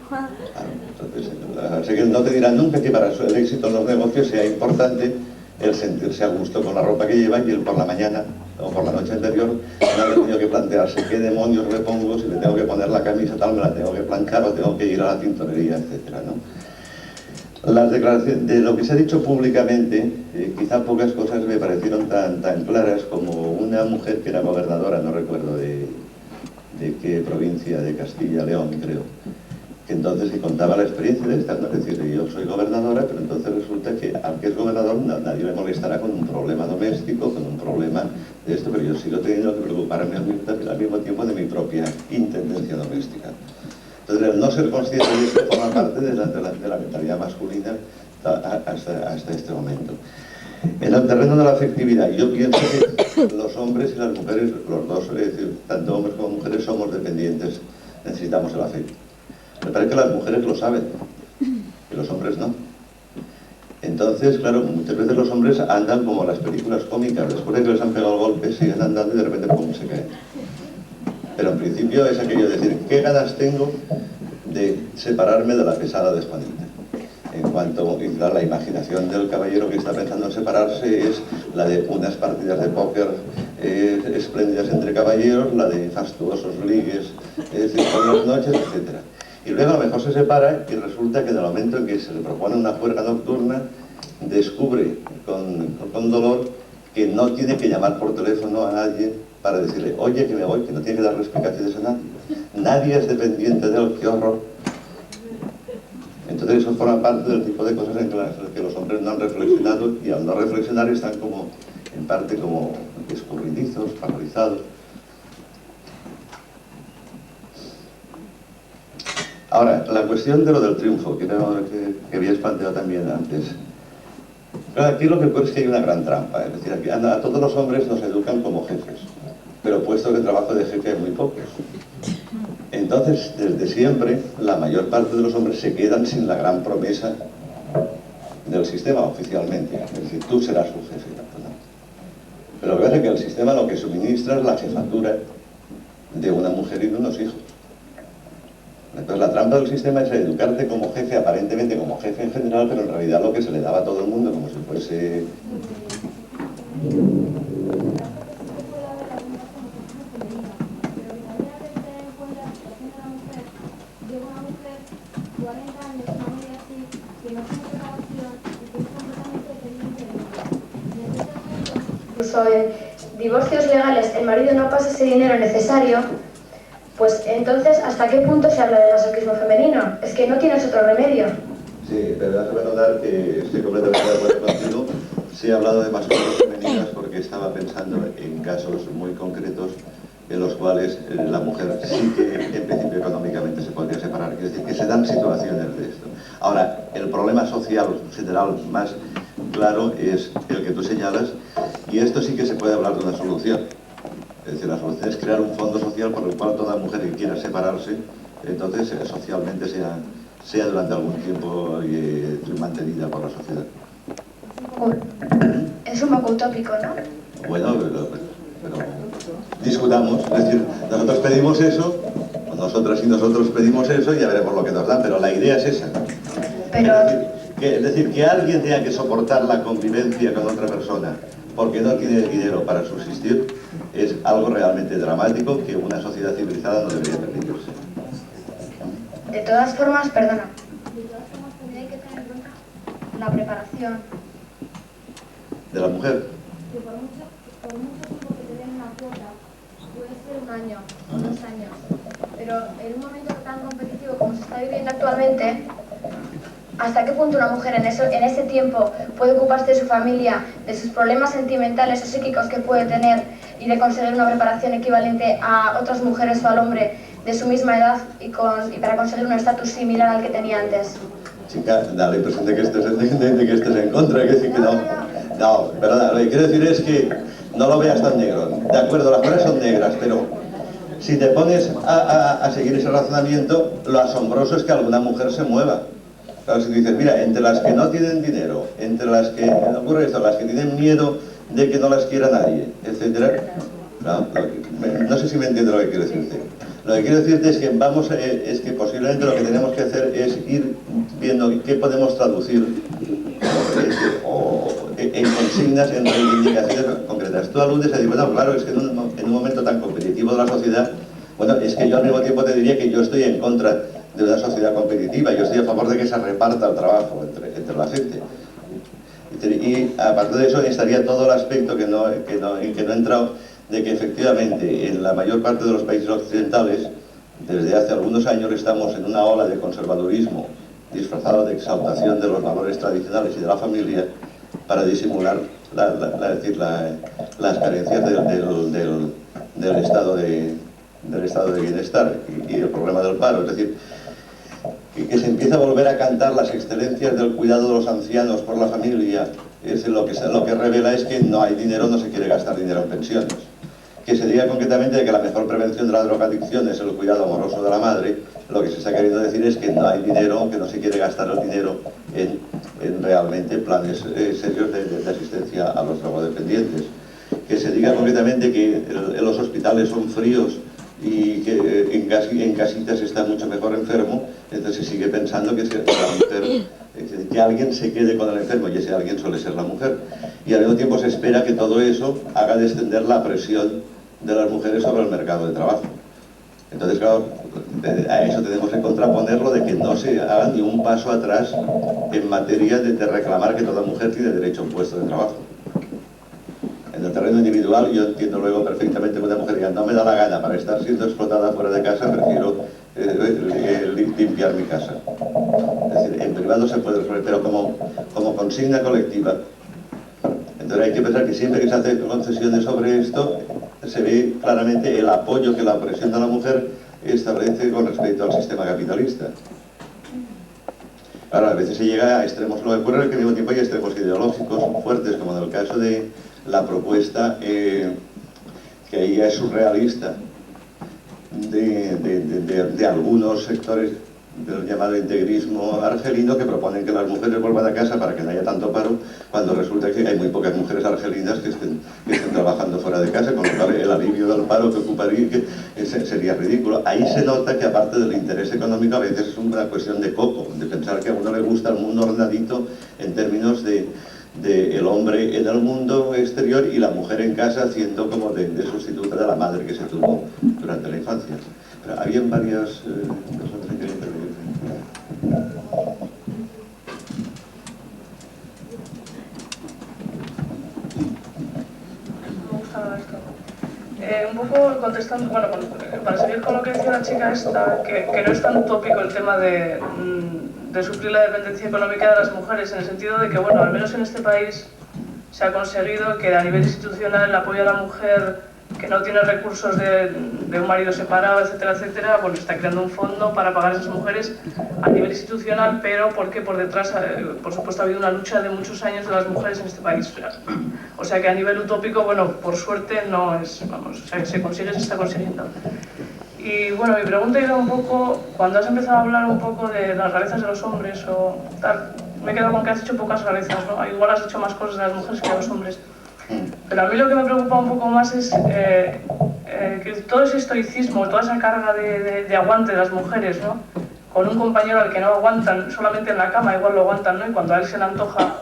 Claro, entonces, así que no te dirán nunca que para el éxito en los negocios sea importante el sentirse a gusto con la ropa que lleva y el por la mañana o por la noche anterior no ha tenido que plantearse qué demonios me pongo, si le tengo que poner la camisa tal, me la tengo que planchar o tengo que ir a la tintorería, etcétera, ¿no? Las declaraciones de lo que se ha dicho públicamente, quizá pocas cosas me parecieron tan claras como una mujer que era gobernadora, no recuerdo de qué provincia, de Castilla-León creo, que entonces que contaba la experiencia de esta, es decir, yo soy gobernadora, pero entonces resulta que aunque es gobernador nadie me molestará con un problema doméstico, con un problema de esto, pero yo sigo teniendo que preocuparme al mismo tiempo de mi propia intendencia doméstica. Entonces el no ser consciente de esto forma parte de la mentalidad masculina hasta este momento. En el terreno de la afectividad, yo pienso que los hombres y las mujeres, los dos, es decir, tanto hombres como mujeres, somos dependientes, necesitamos el afecto. Me parece que las mujeres lo saben, que los hombres no. Entonces, claro, muchas veces los hombres andan como las películas cómicas, después de que les han pegado el golpe, siguen andando y de repente ¡pum!, se caen. Pero en principio es aquello de decir, ¿qué ganas tengo de separarme de la pesada de Juanita? En cuanto a la imaginación del caballero que está pensando en separarse es la de unas partidas de póker espléndidas entre caballeros, la de fastuosos ligues, por las noches, etc. Y luego a lo mejor se separa y resulta que en el momento en que se le propone una juerga nocturna, descubre con dolor que no tiene que llamar por teléfono a nadie para decirle, oye, que me voy, que no tiene que darle explicaciones a nadie. Nadie es dependiente de él, qué horror. Entonces eso forma parte del tipo de cosas en las que los hombres no han reflexionado, y al no reflexionar están como, en parte, como escurridizos, paralizados. Ahora, la cuestión de lo del triunfo, que habías planteado también antes. Claro, aquí lo que ocurre es que hay una gran trampa, es decir, aquí a todos los hombres nos educan como jefes, pero puestos de trabajo de jefe hay muy pocos. Entonces, desde siempre, la mayor parte de los hombres se quedan sin la gran promesa del sistema oficialmente, es decir, tú serás un jefe. Pero lo que pasa es que el sistema lo que suministra es la jefatura de una mujer y de unos hijos. Entonces la trampa del sistema es educarte como jefe, aparentemente como jefe en general, pero en realidad lo que se le daba a todo el mundo como si fuese... Incluso en divorcios legales el marido no pasa ese dinero necesario, pues entonces ¿hasta qué punto se habla del masoquismo femenino? Es que no tienes otro remedio. Sí, pero déjame notar que estoy completamente de acuerdo contigo. Sí he hablado de masoquismos femeninas porque estaba pensando en casos muy concretos en los cuales la mujer sí que en principio económicamente se podría separar, es decir, que se dan situaciones de esto. Ahora, el problema social general más claro es el que tú señalas, y esto sí que se puede hablar de una solución. Es decir, la solución es crear un fondo social por el cual toda mujer que quiera separarse, entonces socialmente sea durante algún tiempo mantenida por la sociedad. Es un poco utópico, ¿no? Bueno, pero discutamos, es decir, nosotros pedimos eso, nosotras y nosotros pedimos eso y ya veremos lo que nos dan, pero la idea es esa. Pero... Es decir, que alguien tenga que soportar la convivencia con otra persona porque no tiene dinero para subsistir es algo realmente dramático que una sociedad civilizada no debería permitirse. De todas formas, perdona, también hay que tener en cuenta la preparación. ¿De la mujer? Que por mucho tiempo que te den una cuota, puede ser 1 año o 2 años, pero en un momento tan competitivo como se está viviendo actualmente, ¿hasta qué punto una mujer en ese tiempo puede ocuparse de su familia, de sus problemas sentimentales o psíquicos que puede tener y de conseguir una preparación equivalente a otras mujeres o al hombre de su misma edad y para conseguir un estatus similar al que tenía antes? Chica, da la impresión de que estés en contra, que decir que no. No, perdona, lo que quiero decir es que no lo veas tan negro. De acuerdo, las cosas son negras, pero si te pones a seguir ese razonamiento, lo asombroso es que alguna mujer se mueva. Claro, si dices, mira, entre las que no tienen dinero, entre las que ocurre esto, las que tienen miedo de que no las quiera nadie, etcétera, no sé si me entiende lo que quiero decirte. Lo que quiero decirte es que es que posiblemente lo que tenemos que hacer es ir viendo qué podemos traducir en consignas, en reivindicaciones concretas. Tú aludes a decir, bueno, claro, es que en un momento tan competitivo de la sociedad, bueno, es que yo al mismo tiempo te diría que yo estoy en contra de una sociedad competitiva, yo estoy a favor de que se reparta el trabajo entre la gente. Y aparte de eso estaría todo el aspecto que no he entrado, de que efectivamente en la mayor parte de los países occidentales, desde hace algunos años estamos en una ola de conservadurismo disfrazado de exaltación de los valores tradicionales y de la familia para disimular las carencias del estado de bienestar y el problema del paro. Es decir, que se empieza a volver a cantar las excelencias del cuidado de los ancianos por la familia. Lo que revela es que no hay dinero, no se quiere gastar dinero en pensiones. que se diga concretamente que la mejor prevención de la drogadicción es el cuidado amoroso de la madre, lo que se está queriendo decir es que no hay dinero, que no se quiere gastar el dinero en realmente planes serios de asistencia a los drogodependientes. Que se diga concretamente que los hospitales son fríos y que en casitas está mucho mejor enfermo, entonces se sigue pensando que, que alguien se quede con el enfermo, y ese alguien suele ser la mujer. Y al mismo tiempo se espera que todo eso haga descender la presión de las mujeres sobre el mercado de trabajo. Entonces, claro, a eso tenemos que contraponerlo de que no se haga ni un paso atrás en materia de reclamar que toda mujer tiene derecho a un puesto de trabajo. En el terreno individual yo entiendo luego perfectamente que una mujer diga no me da la gana para estar siendo explotada fuera de casa, prefiero limpiar mi casa. Es decir, en privado se puede resolver, pero como consigna colectiva. Entonces hay que pensar que siempre que se hacen concesiones sobre esto, se ve claramente el apoyo que la opresión de la mujer establece con respecto al sistema capitalista. Ahora, a veces se llega a extremos, lo que ocurre es que al mismo tiempo hay extremos ideológicos fuertes, como en el caso de la propuesta, que ahí ya es surrealista, de algunos sectores del llamado integrismo argelino, que proponen que las mujeres vuelvan a casa para que no haya tanto paro, cuando resulta que hay muy pocas mujeres argelinas que estén trabajando fuera de casa, con lo cual el alivio del paro que ocuparía sería ridículo. Ahí se nota que aparte del interés económico a veces es una cuestión de coco, de pensar que a uno le gusta el mundo ordenadito en términos de el hombre en el mundo exterior y la mujer en casa haciendo como de sustituta de la madre que se tuvo durante la infancia. Pero habían varias personas que querían intervenir. Me gusta esto. Un poco contestando, bueno, para seguir con lo que decía la chica esta, que no es tan utópico el tema de suplir la dependencia económica de las mujeres, en el sentido de que, bueno, al menos en este país se ha conseguido que a nivel institucional el apoyo a la mujer que no tiene recursos de un marido separado, etcétera, etcétera, bueno, está creando un fondo para pagar a esas mujeres a nivel institucional, pero porque por detrás, por supuesto, ha habido una lucha de muchos años de las mujeres en este país. O sea que a nivel utópico, bueno, por suerte no es, vamos, o sea, se consigue, se está consiguiendo. Y bueno, mi pregunta era un poco, cuando has empezado a hablar un poco de las rarezas de los hombres o tal, me he quedado con que has hecho pocas rarezas, ¿no? Igual has hecho más cosas de las mujeres que de los hombres. Pero a mí lo que me preocupa un poco más es que todo ese estoicismo, toda esa carga de aguante de las mujeres, ¿no? Con un compañero al que no aguantan, solamente en la cama igual lo aguantan, ¿no? Y cuando a él se le antoja,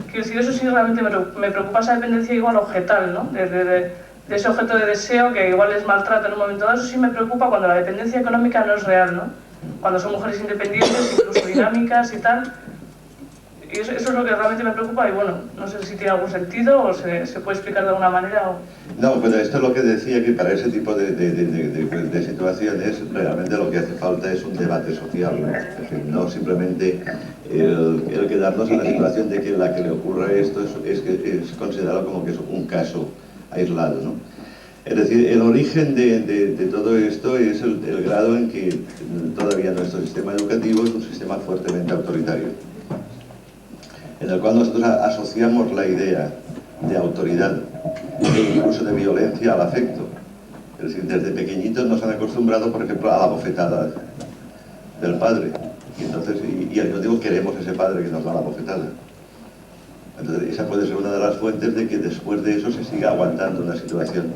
quiero decir, eso sí realmente me preocupa, esa dependencia igual objetal, ¿no? De ese objeto de deseo que igual les maltrata en un momento dado. Eso sí me preocupa cuando la dependencia económica no es real, ¿no? Cuando son mujeres independientes, incluso dinámicas y tal. Y eso es lo que realmente me preocupa y bueno, no sé si tiene algún sentido o se puede explicar de alguna manera o... No, pues esto es lo que decía, que para ese tipo de situaciones realmente lo que hace falta es un debate social, ¿no? Es decir, no simplemente el quedarnos en la situación de que la que le ocurra esto es considerado como que es un caso aislado, ¿no? Es decir, el origen de todo esto es el grado en que todavía nuestro sistema educativo es un sistema fuertemente autoritario, en el cual nosotros asociamos la idea de autoridad e incluso de violencia al afecto. Es decir, desde pequeñitos nos han acostumbrado, por ejemplo, a la bofetada del padre. Y entonces, y al mismo tiempo queremos ese padre que nos da la bofetada. Entonces, esa puede ser una de las fuentes de que después de eso se siga aguantando una situación,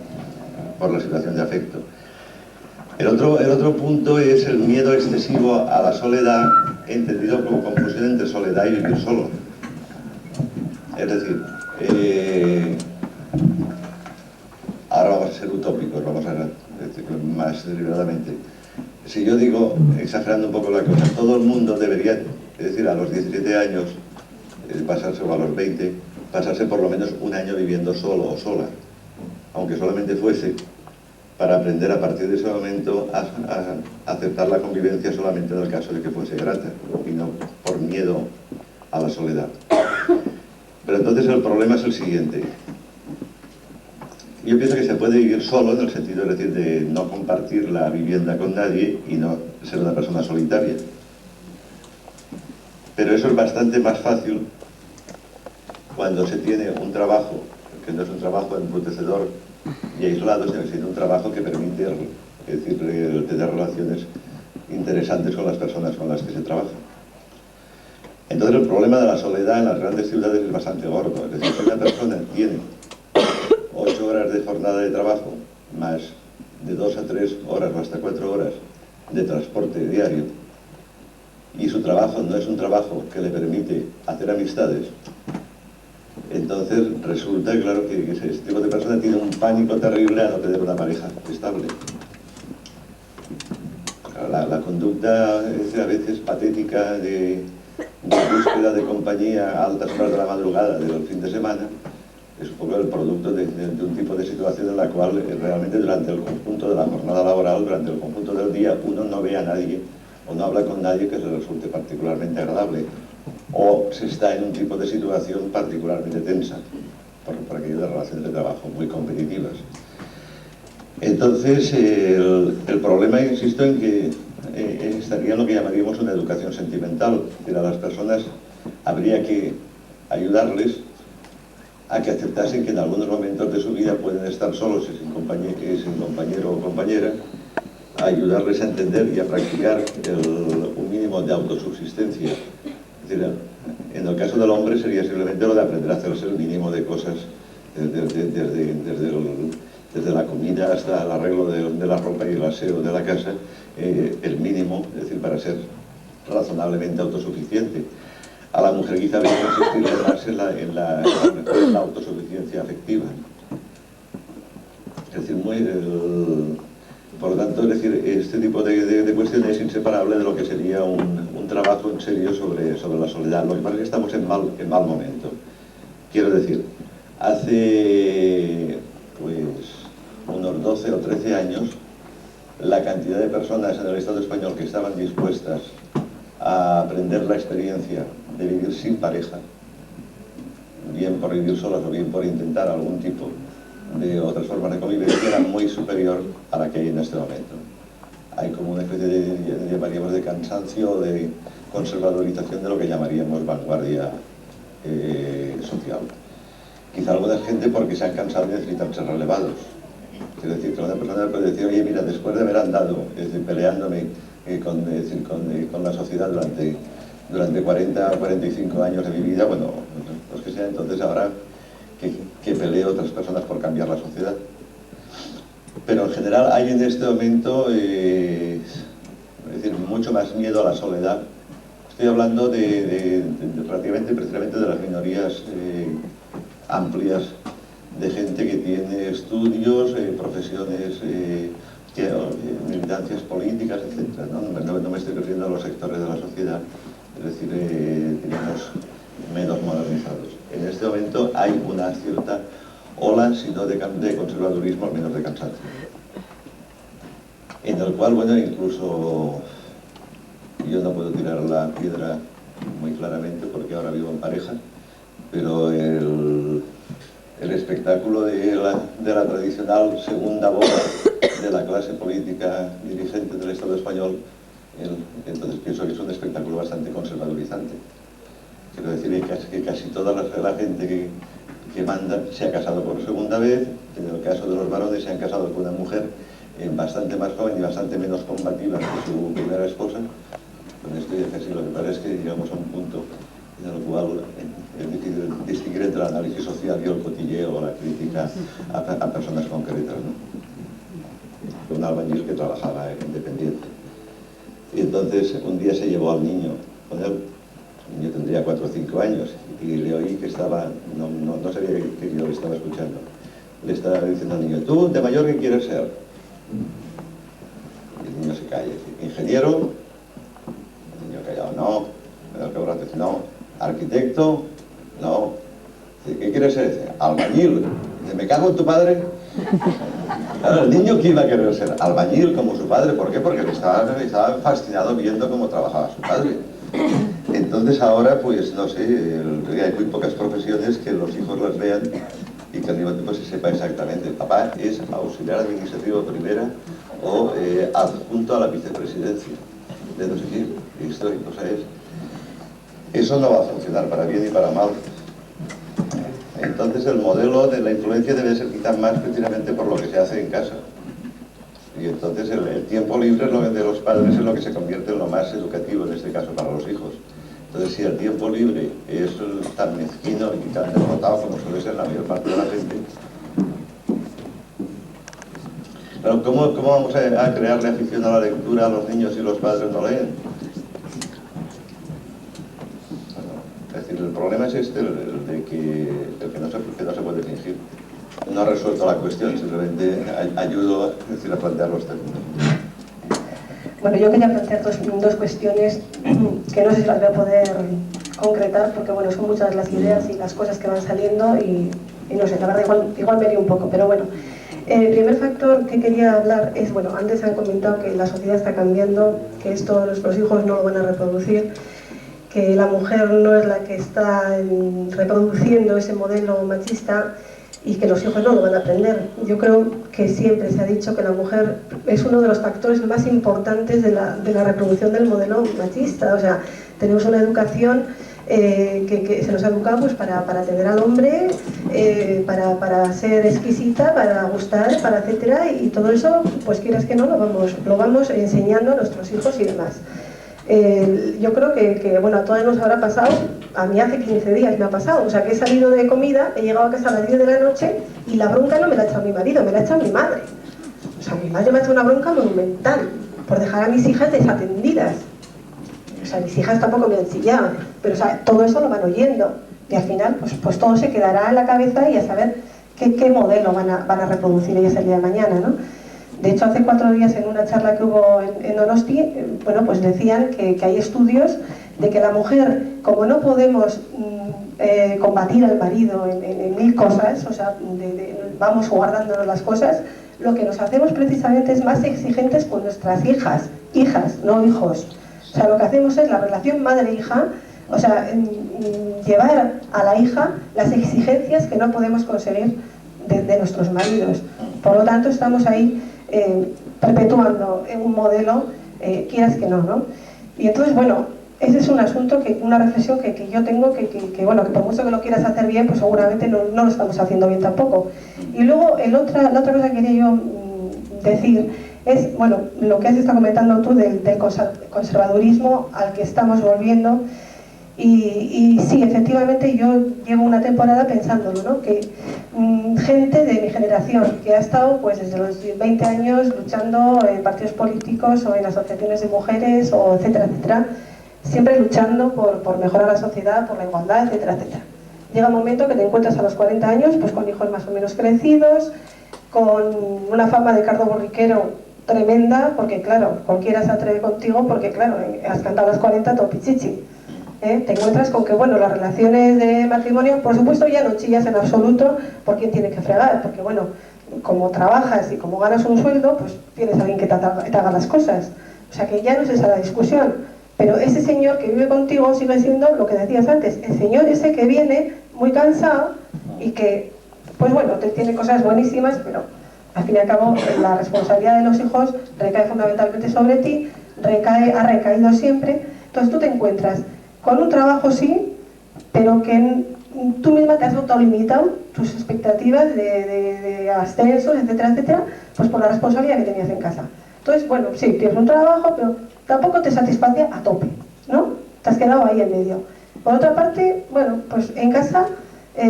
por la situación de afecto. El otro punto es el miedo excesivo a la soledad, entendido como confusión entre soledad y vivir solo. Es decir, ahora vamos a ser utópicos, vamos a decir más deliberadamente. Si yo digo, exagerando un poco la cosa, todo el mundo debería, es decir, a los 17 años, pasarse, o a los 20, pasarse por lo menos un año viviendo solo o sola, aunque solamente fuese para aprender a partir de ese momento a aceptar la convivencia solamente en el caso de que fuese grata y no por miedo a la soledad. Pero entonces el problema es el siguiente. Yo pienso que se puede vivir solo, en el sentido, es decir, de no compartir la vivienda con nadie y no ser una persona solitaria. Pero eso es bastante más fácil cuando se tiene un trabajo, que no es un trabajo embrutecedor y aislados, sino un trabajo que permite, es decir, tener relaciones interesantes con las personas con las que se trabaja. Entonces el problema de la soledad en las grandes ciudades es bastante gordo. Es decir, si una persona tiene 8 horas de jornada de trabajo, más de 2 a 3 horas o hasta 4 horas de transporte diario, y su trabajo no es un trabajo que le permite hacer amistades, entonces resulta, claro, que este tipo de persona tiene un pánico terrible a no tener una pareja estable. La conducta es a veces patética de búsqueda de compañía a altas horas de la madrugada del fin de semana, es un poco el producto de un tipo de situación en la cual realmente durante el conjunto de la jornada laboral, durante el conjunto del día, uno no ve a nadie o no habla con nadie que le resulte particularmente agradable, o se está en un tipo de situación particularmente tensa, por aquello de relaciones de trabajo muy competitivas. Entonces, el problema, insisto, en que estaría en lo que llamaríamos una educación sentimental. Es decir, a las personas habría que ayudarles a que aceptasen que en algunos momentos de su vida pueden estar solos y sin compañero o compañera, a ayudarles a entender y a practicar un mínimo de autosubsistencia. Es decir, en el caso del hombre sería simplemente lo de aprender a hacerse el mínimo de cosas, desde la comida hasta el arreglo de la ropa y el aseo de la casa, el mínimo, es decir, para ser razonablemente autosuficiente. A la mujer quizá habría que insistir más en la autosuficiencia afectiva. Es decir, por lo tanto, es decir, este tipo de cuestiones es inseparable de lo que sería un trabajo en serio sobre la soledad. Lo que pasa es que estamos en mal momento. Quiero decir, hace unos 12 o 13 años, la cantidad de personas en el Estado español que estaban dispuestas a aprender la experiencia de vivir sin pareja, bien por vivir solas o bien por intentar algún tipo de otras formas de convivencia, era muy superior a la que hay en este momento. Hay como una especie de cansancio, de conservadorización de lo que llamaríamos vanguardia social. Quizá alguna gente porque se han cansado de necesitar ser relevados. Es decir, que una persona puede decir, oye, mira, después de haber andado peleándome con la sociedad durante 40 o 45 años de mi vida, bueno, pues que sea entonces ahora que pelee otras personas por cambiar la sociedad. Pero en general hay en este momento es decir, mucho más miedo a la soledad. Estoy hablando prácticamente precisamente de las minorías amplias de gente que tiene estudios, profesiones, militancias políticas, etc. No me estoy refiriendo a los sectores de la sociedad, es decir, digamos, menos modernizados. En este momento hay una cierta ola, si no de conservadurismo, al menos de cansancio. En el cual, bueno, incluso yo no puedo tirar la piedra muy claramente porque ahora vivo en pareja, pero el espectáculo de la tradicional segunda boda de la clase política dirigente del Estado español, entonces pienso que es un espectáculo bastante conservadorizante. Quiero decir que casi toda la gente que manda se ha casado por segunda vez. En el caso de los varones se han casado con una mujer bastante más joven y bastante menos combativa que su primera esposa. Con esto ya casi lo que pasa es que llegamos a un punto en el cual es difícil distinguir entre el análisis social y el cotilleo o la crítica a personas concretas, ¿no? Un albañil que trabajaba independiente. Y entonces un día se llevó al niño con él. Yo tendría 4 o 5 años y le oí que estaba, no sabía que yo le estaba escuchando. Le estaba diciendo al niño, ¿tú de mayor qué quieres ser? Y el niño se calla, dice, ¿ingeniero? El niño callado, no. Me da el cabrón, dice, no. ¿Arquitecto? No. Dice, ¿qué quieres ser? Dice, albañil. Dice, ¿me cago en tu padre? Claro, el niño que iba a querer ser albañil como su padre, ¿por qué? Porque estaba fascinado viendo cómo trabajaba su padre. Entonces ahora, pues no sé, hay muy pocas profesiones que los hijos las vean y que al mismo tiempo se sepa exactamente. Papá es auxiliar administrativo primera o adjunto a la vicepresidencia de no sé qué, esto y cosa es. Eso no va a funcionar para bien y para mal. Entonces el modelo de la influencia debe ser quizás más precisamente por lo que se hace en casa. Y entonces el tiempo libre de los padres es lo que se convierte en lo más educativo, en este caso para los hijos. Entonces si el tiempo libre es tan mezquino y tan derrotado como suele ser la mayor parte de la gente, pero ¿cómo vamos a crearle afición a la lectura a los niños si los padres no leen? Es decir, el problema es este, el de que no se puede fingir. No ha resuelto la cuestión, simplemente ayudo a plantear los términos. Bueno, yo quería plantear dos cuestiones que no sé si las voy a poder concretar, porque bueno, son muchas las ideas y las cosas que van saliendo y no sé, la verdad igual me lío un poco, pero bueno. El primer factor que quería hablar es, bueno, antes han comentado que la sociedad está cambiando, que esto nuestros hijos no lo van a reproducir, que la mujer no es la que está reproduciendo ese modelo machista y que los hijos no lo van a aprender. Yo creo que siempre se ha dicho que la mujer es uno de los factores más importantes de la reproducción del modelo machista. O sea, tenemos una educación que se nos ha educado pues, para atender al hombre, para ser exquisita, para gustar, para etcétera, y todo eso, pues quieras que no, lo vamos enseñando a nuestros hijos y demás. Yo creo que bueno, a todos nos habrá pasado, a mí hace 15 días me ha pasado, o sea que he salido de comida, he llegado a casa a las 10 de la noche y la bronca no me la ha echado mi marido, me la ha echado mi madre. O sea, mi madre me ha hecho una bronca monumental por dejar a mis hijas desatendidas. O sea, mis hijas tampoco me han chillado, pero o sea, todo eso lo van oyendo y al final pues todo se quedará en la cabeza y a saber qué modelo van a reproducir ellas el día de mañana, ¿no? De hecho, hace 4 días en una charla que hubo en Donosti, bueno, pues decían que hay estudios de que la mujer, como no podemos combatir al marido en 1000 cosas, o sea, vamos guardándonos las cosas, lo que nos hacemos precisamente es más exigentes con nuestras hijas, no hijos. O sea, lo que hacemos es la relación madre-hija, o sea, llevar a la hija las exigencias que no podemos conseguir de nuestros maridos. Por lo tanto, estamos ahí perpetuando un modelo, quieras que no, ¿no? Y entonces, bueno, ese es un asunto, una reflexión que yo tengo, bueno, que por mucho que lo quieras hacer bien, pues seguramente no lo estamos haciendo bien tampoco. Y luego, la otra cosa que quería yo decir es, bueno, lo que has estado comentando tú del conservadurismo al que estamos volviendo. Y sí, efectivamente yo llevo una temporada pensándolo, ¿no? Que gente de mi generación que ha estado pues desde los 20 años luchando en partidos políticos o en asociaciones de mujeres o etcétera, etcétera, siempre luchando por mejorar la sociedad, por la igualdad, etcétera, etcétera. Llega un momento que te encuentras a los 40 años pues con hijos más o menos crecidos, con una fama de cardo borriquero tremenda, porque claro, cualquiera se atreve contigo porque claro, has cantado a los 40 todo pichichi. Te encuentras con que, bueno, las relaciones de matrimonio, por supuesto ya no chillas en absoluto por quién tiene que fregar, porque bueno, como trabajas y como ganas un sueldo, pues tienes a alguien que te haga las cosas. O sea que ya no es esa la discusión, pero ese señor que vive contigo sigue siendo lo que decías antes, el señor ese que viene muy cansado y que, pues bueno, te tiene cosas buenísimas, pero al fin y al cabo la responsabilidad de los hijos recae fundamentalmente sobre ti, ha recaído siempre. Entonces tú te encuentras con un trabajo sí, pero que tú misma te has autolimitado tus expectativas de ascensos, etcétera, etcétera, pues por la responsabilidad que tenías en casa. Entonces, bueno, sí, tienes un trabajo, pero tampoco te satisface a tope, ¿no? Te has quedado ahí en medio. Por otra parte, bueno, pues en casa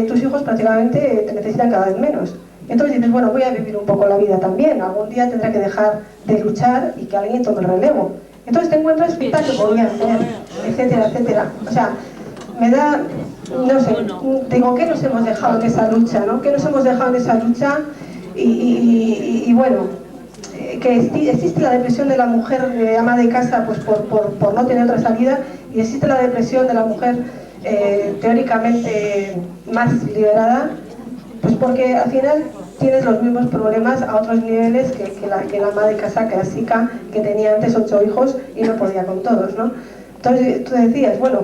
tus hijos prácticamente te necesitan cada vez menos. Entonces dices, bueno, voy a vivir un poco la vida también, algún día tendré que dejar de luchar y que alguien tome el relevo. Entonces te encuentras que podía hacer, etcétera, etcétera. O sea, me da, no sé, digo, ¿qué nos hemos dejado en esa lucha, no? ¿Qué nos hemos dejado en esa lucha? Y bueno, que existe la depresión de la mujer de ama de casa pues por no tener otra salida, y existe la depresión de la mujer teóricamente más liberada, pues porque al final tienes los mismos problemas a otros niveles que la ama de casa clásica que tenía antes 8 hijos y no podía con todos, ¿no? Entonces tú decías, bueno,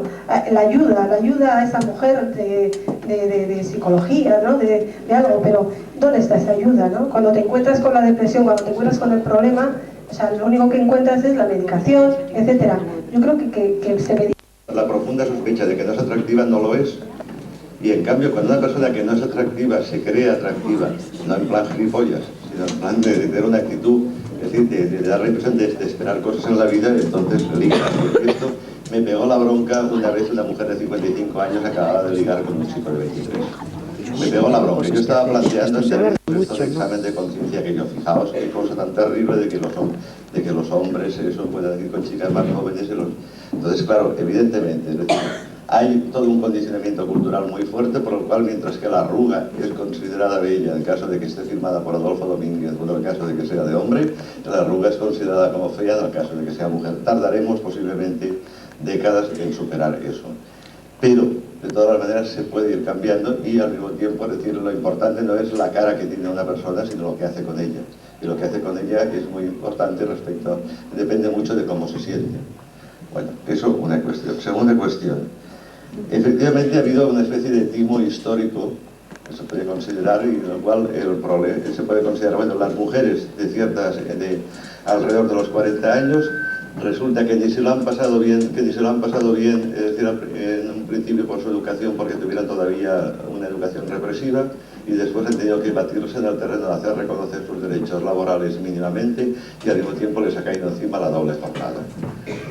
la ayuda a esa mujer de psicología, ¿no? De algo, pero ¿dónde está esa ayuda, no? Cuando te encuentras con la depresión, cuando te encuentras con el problema, o sea, lo único que encuentras es la medicación, etcétera. Yo creo que se medica. La profunda sospecha de que no es atractiva no lo es. Y en cambio, cuando una persona que no es atractiva se cree atractiva, no en plan gilipollas, sino en plan de tener una actitud, es decir, de dar la impresión de esperar cosas en la vida, entonces liga. Y esto me pegó la bronca una vez una mujer de 55 años acababa de ligar con un chico de 23. Me pegó la bronca. Yo estaba planteando este examen de conciencia que yo, fijaos qué cosa tan terrible de que los hombres eso puedan ir con chicas más jóvenes. Entonces, claro, evidentemente, es decir, hay todo un condicionamiento cultural muy fuerte, por lo cual, mientras que la arruga es considerada bella en el caso de que esté firmada por Adolfo Domínguez, o en el caso de que sea de hombre, la arruga es considerada como fea en el caso de que sea mujer. Tardaremos posiblemente décadas en superar eso. Pero, de todas las maneras, se puede ir cambiando y al mismo tiempo, es decir, lo importante no es la cara que tiene una persona, sino lo que hace con ella. Y lo que hace con ella es muy importante depende mucho de cómo se siente. Bueno, eso una cuestión. Segunda cuestión. Efectivamente ha habido una especie de timo histórico que se puede considerar y en el cual se puede considerar, bueno, las mujeres de alrededor de los 40 años resulta que ni se lo han pasado bien, es decir, en un principio por su educación porque tuvieran todavía una educación represiva y después han tenido que batirse en el terreno de hacer reconocer sus derechos laborales mínimamente y al mismo tiempo les ha caído encima la doble jornada.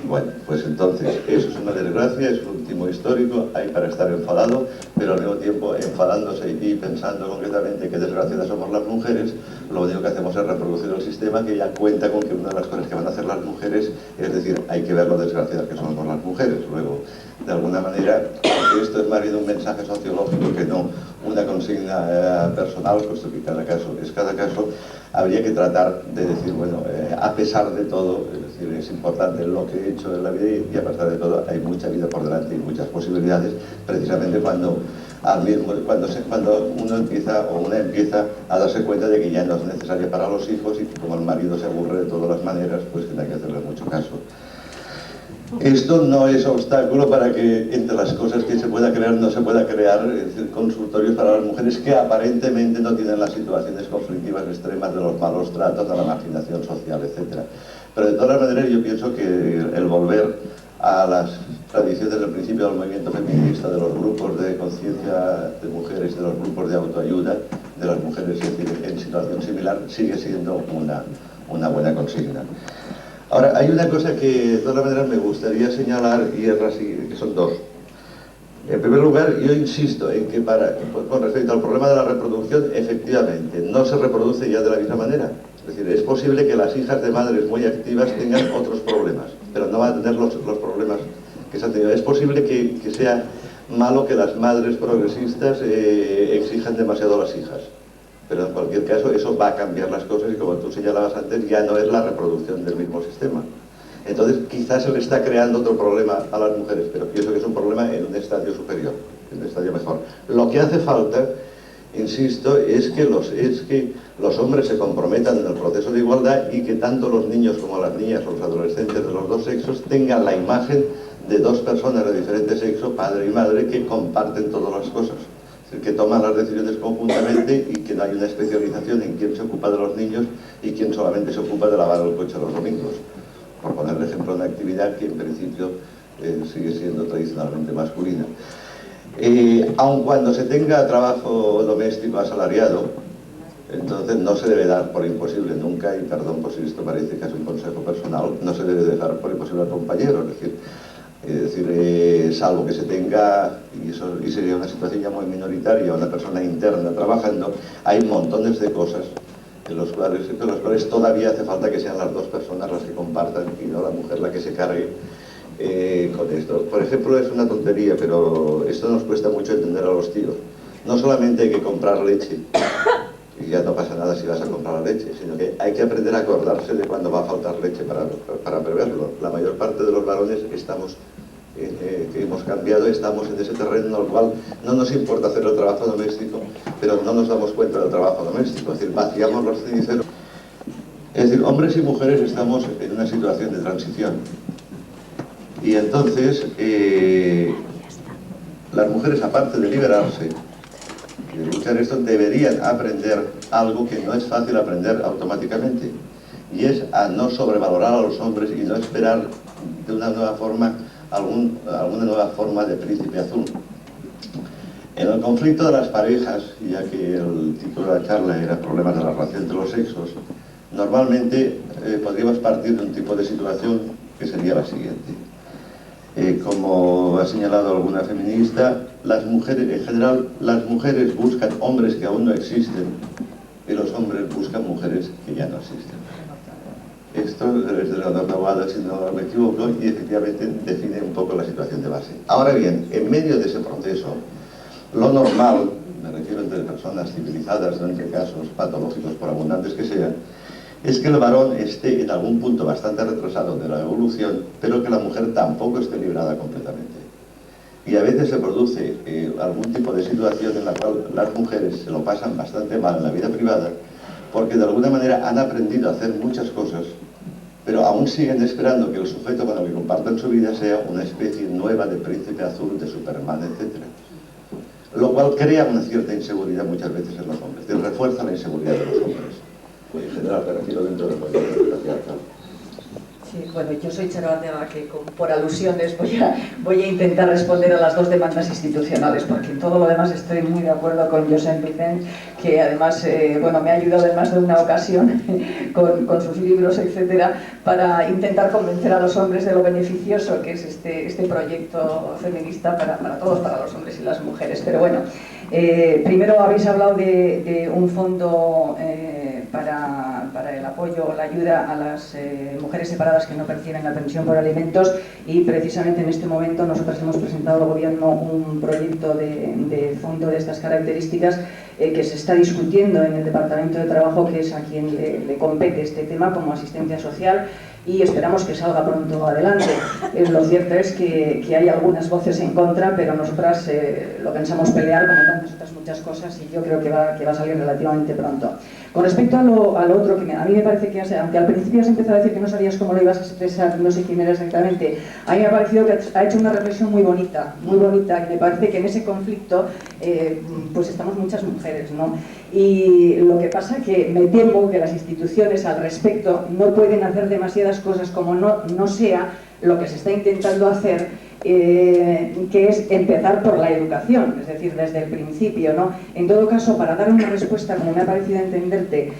Bueno, pues entonces eso es una desgracia, es un timo histórico, hay para estar enfadado, pero al mismo tiempo enfadándose y pensando concretamente que desgraciadas somos las mujeres, lo único que hacemos es reproducir el sistema que ya cuenta con que una de las cosas que van a hacer las mujeres es decir, hay que ver lo desgraciadas que somos las mujeres. Luego, de alguna manera, aunque esto es más bien un mensaje sociológico que no una consigna personal, puesto que cada caso es cada caso, habría que tratar de decir, bueno, a pesar de todo, es decir, es importante lo que he hecho en la vida y a pesar de todo hay mucha vida por delante y muchas posibilidades, precisamente cuando uno empieza o una empieza a darse cuenta de que ya no es necesaria para los hijos y que como el marido se aburre de todas las maneras, pues que no hay que hacerle mucho caso. Esto no es obstáculo para que entre las cosas que se pueda crear no se pueda crear, es decir, consultorios para las mujeres que aparentemente no tienen las situaciones conflictivas extremas de los malos tratos, de la marginación social, etc. Pero de todas maneras yo pienso que el volver a las tradiciones del principio del movimiento feminista, de los grupos de conciencia de mujeres, de los grupos de autoayuda, de las mujeres en situación similar, sigue siendo una buena consigna. Ahora, hay una cosa que de todas maneras me gustaría señalar y es así, que son dos. En primer lugar, yo insisto en que con respecto al problema de la reproducción, efectivamente, no se reproduce ya de la misma manera. Es decir, es posible que las hijas de madres muy activas tengan otros problemas, pero no van a tener los problemas que se han tenido. Es posible que sea malo que las madres progresistas exijan demasiado a las hijas. Pero en cualquier caso eso va a cambiar las cosas y como tú señalabas antes, ya no es la reproducción del mismo sistema. Entonces quizás se le está creando otro problema a las mujeres, pero pienso que es un problema en un estadio superior, en un estadio mejor. Lo que hace falta, insisto, es que los hombres se comprometan en el proceso de igualdad y que tanto los niños como las niñas o los adolescentes de los dos sexos tengan la imagen de dos personas de diferente sexo, padre y madre, que comparten todas las cosas. Que toman las decisiones conjuntamente y que no hay una especialización en quién se ocupa de los niños y quién solamente se ocupa de lavar el coche los domingos. Por poner el ejemplo de una actividad que en principio sigue siendo tradicionalmente masculina. Aun cuando se tenga trabajo doméstico asalariado, entonces no se debe dar por imposible nunca, y perdón por si esto parece que es un consejo personal, no se debe dejar por imposible al compañero, es decir, salvo que se tenga, y sería una situación ya muy minoritaria, una persona interna trabajando, hay montones de cosas en los cuales todavía hace falta que sean las dos personas las que compartan y no la mujer la que se cargue con esto. Por ejemplo, es una tontería, pero esto nos cuesta mucho entender a los tíos. No solamente hay que comprar leche, y ya no pasa nada si vas a comprar la leche, sino que hay que aprender a acordarse de cuándo va a faltar leche para preverlo. La mayor parte de los varones que hemos cambiado, estamos en ese terreno en el cual no nos importa hacer el trabajo doméstico, pero no nos damos cuenta del trabajo doméstico, es decir, vaciamos los ceniceros. Es decir, hombres y mujeres estamos en una situación de transición. Y entonces, las mujeres, aparte de liberarse y de luchar esto, deberían aprender algo que no es fácil aprender automáticamente, y es a no sobrevalorar a los hombres y no esperar de una nueva forma alguna nueva forma de príncipe azul. En el conflicto de las parejas, ya que el título de la charla era problemas de la relación entre los sexos, normalmente podríamos partir de un tipo de situación que sería la siguiente. Como ha señalado alguna feminista, las mujeres, en general, las mujeres buscan hombres que aún no existen y los hombres buscan mujeres que ya no existen. Esto es de la Boada, si no me equivoco, y efectivamente define un poco la situación de base. Ahora bien, en medio de ese proceso, lo normal, me refiero entre personas civilizadas, no entre casos patológicos por abundantes que sean, es que el varón esté en algún punto bastante retrasado de la evolución, pero que la mujer tampoco esté librada completamente. Y a veces se produce algún tipo de situación en la cual las mujeres se lo pasan bastante mal en la vida privada, porque de alguna manera han aprendido a hacer muchas cosas, pero aún siguen esperando que el sujeto con el que compartan su vida sea una especie nueva de príncipe azul, de Superman, etc. Lo cual crea una cierta inseguridad muchas veces en los hombres, refuerza la inseguridad de los hombres. En general, me refiero dentro del movimiento patriarcal. Sí, bueno, yo soy Charo Arteaga, que por alusiones voy a intentar responder a las dos demandas institucionales, porque en todo lo demás estoy muy de acuerdo con Josep Vicens, que además bueno, me ha ayudado en más de una ocasión con sus libros, etcétera, para intentar convencer a los hombres de lo beneficioso que es este proyecto feminista para todos, para los hombres y las mujeres. Pero bueno, primero habéis hablado de un fondo para el apoyo o la ayuda a las mujeres separadas que no perciben la pensión por alimentos, y precisamente en este momento nosotros hemos presentado al Gobierno un proyecto de fondo de estas características que se está discutiendo en el Departamento de Trabajo, que es a quien le compete este tema como asistencia social, y esperamos que salga pronto adelante. Lo cierto es que hay algunas voces en contra, pero nosotras lo pensamos pelear como tantas otras muchas cosas, y yo creo que va a salir relativamente pronto. Con respecto a lo otro, que a mí me parece que, aunque al principio has empezado a decir que no sabías cómo lo ibas a expresar, no sé quién era exactamente, a mí me ha parecido que ha hecho una reflexión muy bonita, y me parece que en ese conflicto pues estamos muchas mujeres, ¿no? Y lo que pasa que me temo que las instituciones al respecto no pueden hacer demasiadas cosas como no sea lo que se está intentando hacer, que es empezar por la educación, es decir, desde el principio, ¿no? En todo caso, para dar una respuesta, como me ha parecido entenderte,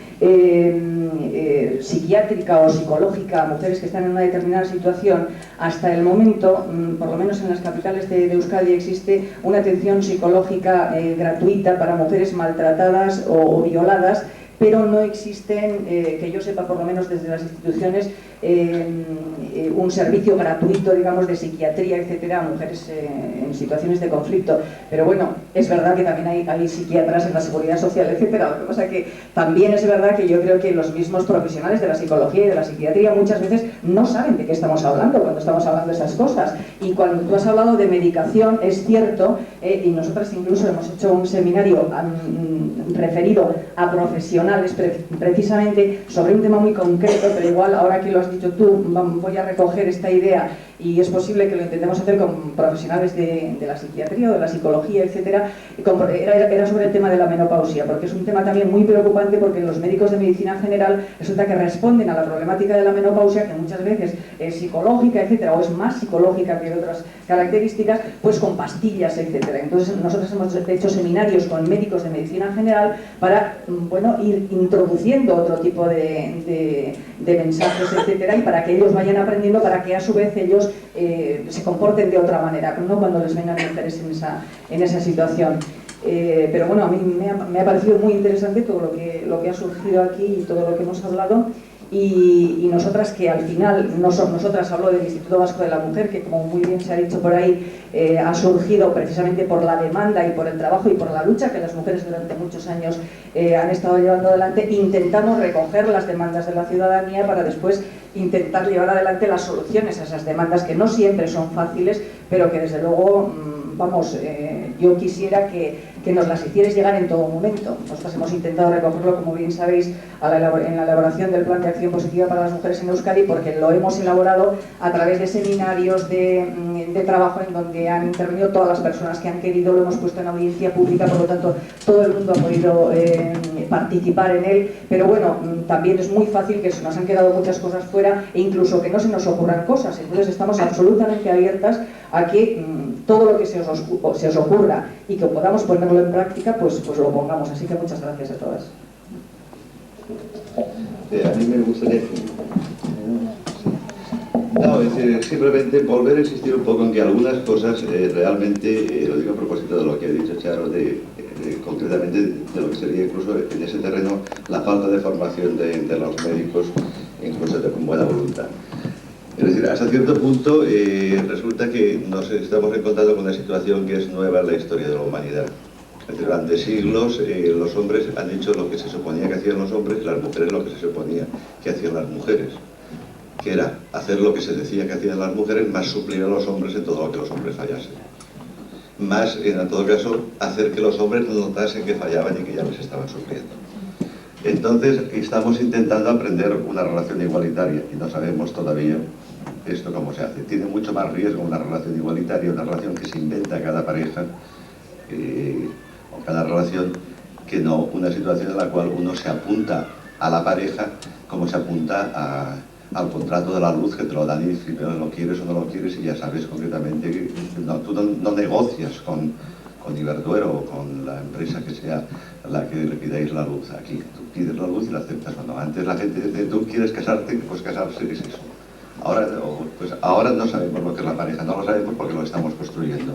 psiquiátrica o psicológica a mujeres que están en una determinada situación, hasta el momento, por lo menos en las capitales de Euskadi, existe una atención psicológica gratuita para mujeres maltratadas o violadas, pero no existen, que yo sepa, por lo menos desde las instituciones, un servicio gratuito, digamos, de psiquiatría, etcétera, a mujeres en situaciones de conflicto. Pero bueno, es verdad que también hay psiquiatras en la seguridad social, etcétera. Lo que pasa es que también es verdad que yo creo que los mismos profesionales de la psicología y de la psiquiatría muchas veces no saben de qué estamos hablando cuando estamos hablando de esas cosas. Y cuando tú has hablado de medicación, es cierto, y nosotras incluso hemos hecho un seminario referido a profesionales precisamente sobre un tema muy concreto, pero igual ahora que lo has dicho tú, voy a recoger esta idea, y es posible que lo intentemos hacer con profesionales de la psiquiatría o de la psicología, etcétera. Era sobre el tema de la menopausia, porque es un tema también muy preocupante, porque los médicos de medicina general resulta que responden a la problemática de la menopausia, que muchas veces es psicológica, etcétera, o es más psicológica que de otras características, pues con pastillas, etcétera. Entonces nosotros hemos hecho seminarios con médicos de medicina general para, bueno, ir introduciendo otro tipo de mensajes, etcétera, y para que ellos vayan aprendiendo, para que a su vez ellos se comporten de otra manera, ¿no?, cuando les vengan mujeres en esa situación. Pero bueno, a mí me ha parecido muy interesante todo lo que ha surgido aquí y todo lo que hemos hablado. Y nosotras, que al final, nosotras hablo del Instituto Vasco de la Mujer, que como muy bien se ha dicho por ahí, ha surgido precisamente por la demanda y por el trabajo y por la lucha que las mujeres durante muchos años han estado llevando adelante. Intentamos recoger las demandas de la ciudadanía para después intentar llevar adelante las soluciones a esas demandas, que no siempre son fáciles, pero que desde luego, vamos, yo quisiera que nos las hicierais llegar en todo momento. Nosotros hemos intentado recogerlo, como bien sabéis, en la elaboración del Plan de Acción Positiva para las Mujeres en Euskadi, porque lo hemos elaborado a través de seminarios de trabajo en donde han intervenido todas las personas que han querido, lo hemos puesto en audiencia pública, por lo tanto todo el mundo ha podido participar en él, pero bueno, también es muy fácil que se nos han quedado muchas cosas fuera e incluso que no se nos ocurran cosas. Entonces estamos absolutamente abiertas a que todo lo que se os ocurra y que podamos ponerlo en práctica, pues lo pongamos. Así que muchas gracias a todas. A mí me gustaría simplemente volver a insistir un poco en que algunas cosas realmente, lo digo a propósito de lo que ha dicho Charo, concretamente de lo que sería incluso en ese terreno la falta de formación de los médicos, incluso con buena voluntad. Es decir, hasta cierto punto resulta que nos estamos encontrando con una situación que es nueva en la historia de la humanidad. Es decir, durante siglos los hombres han hecho lo que se suponía que hacían los hombres y las mujeres lo que se suponía que hacían las mujeres, que era hacer lo que se decía que hacían las mujeres, más suplir a los hombres en todo lo que los hombres fallasen. Más, en todo caso, hacer que los hombres notasen que fallaban y que ya les estaban supliendo. Entonces, estamos intentando aprender una relación igualitaria y no sabemos todavía esto cómo se hace. Tiene mucho más riesgo una relación igualitaria, una relación que se inventa cada pareja o cada relación, que no una situación en la cual uno se apunta a la pareja como se apunta al contrato de la luz, que te lo dan y dices, lo quieres o no lo quieres, y ya sabes concretamente que tú no negocias con Iberdrola o con la empresa que sea la que le pidáis la luz. Aquí tú pides la luz y la aceptas o no. Antes la gente dice, tú quieres casarte, pues casarse es eso. Ahora no sabemos lo que es la pareja, no lo sabemos porque lo estamos construyendo.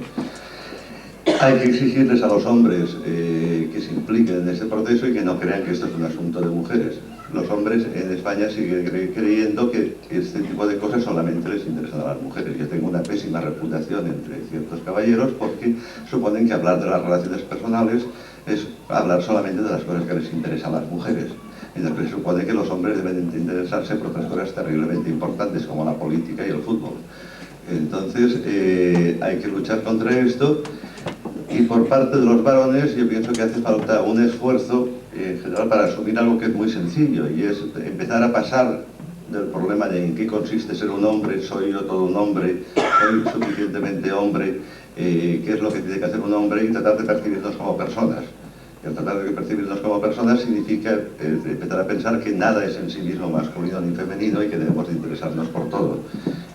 Hay que exigirles a los hombres que se impliquen en este proceso y que no crean que esto es un asunto de mujeres. Los hombres en España siguen creyendo que este tipo de cosas solamente les interesan a las mujeres. Yo tengo una pésima reputación entre ciertos caballeros porque suponen que hablar de las relaciones personales es hablar solamente de las cosas que les interesan a las mujeres. Entonces se supone que los hombres deben interesarse por otras cosas terriblemente importantes como la política y el fútbol. Entonces hay que luchar contra esto. Y por parte de los varones yo pienso que hace falta un esfuerzo en general para asumir algo que es muy sencillo, y es empezar a pasar del problema de en qué consiste ser un hombre, soy yo todo un hombre, soy suficientemente hombre, qué es lo que tiene que hacer un hombre, y tratar de percibirnos como personas. Y al tratar de percibirnos como personas significa empezar a pensar que nada es en sí mismo masculino ni femenino y que debemos de interesarnos por todo.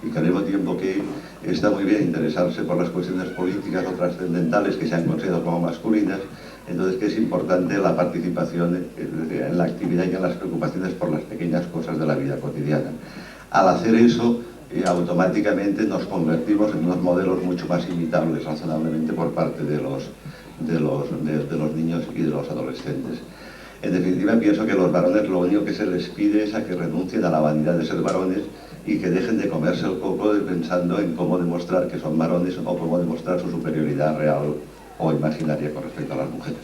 Y que al mismo tiempo que está muy bien interesarse por las cuestiones políticas o trascendentales que se han considerado como masculinas, entonces que es importante la participación en la actividad y en las preocupaciones por las pequeñas cosas de la vida cotidiana. Al hacer eso, automáticamente nos convertimos en unos modelos mucho más imitables razonablemente por parte de los niños y de los adolescentes. En definitiva, pienso que los varones lo único que se les pide es a que renuncien a la vanidad de ser varones y que dejen de comerse el coco pensando en cómo demostrar que son varones o cómo demostrar su superioridad real o imaginaria con respecto a las mujeres.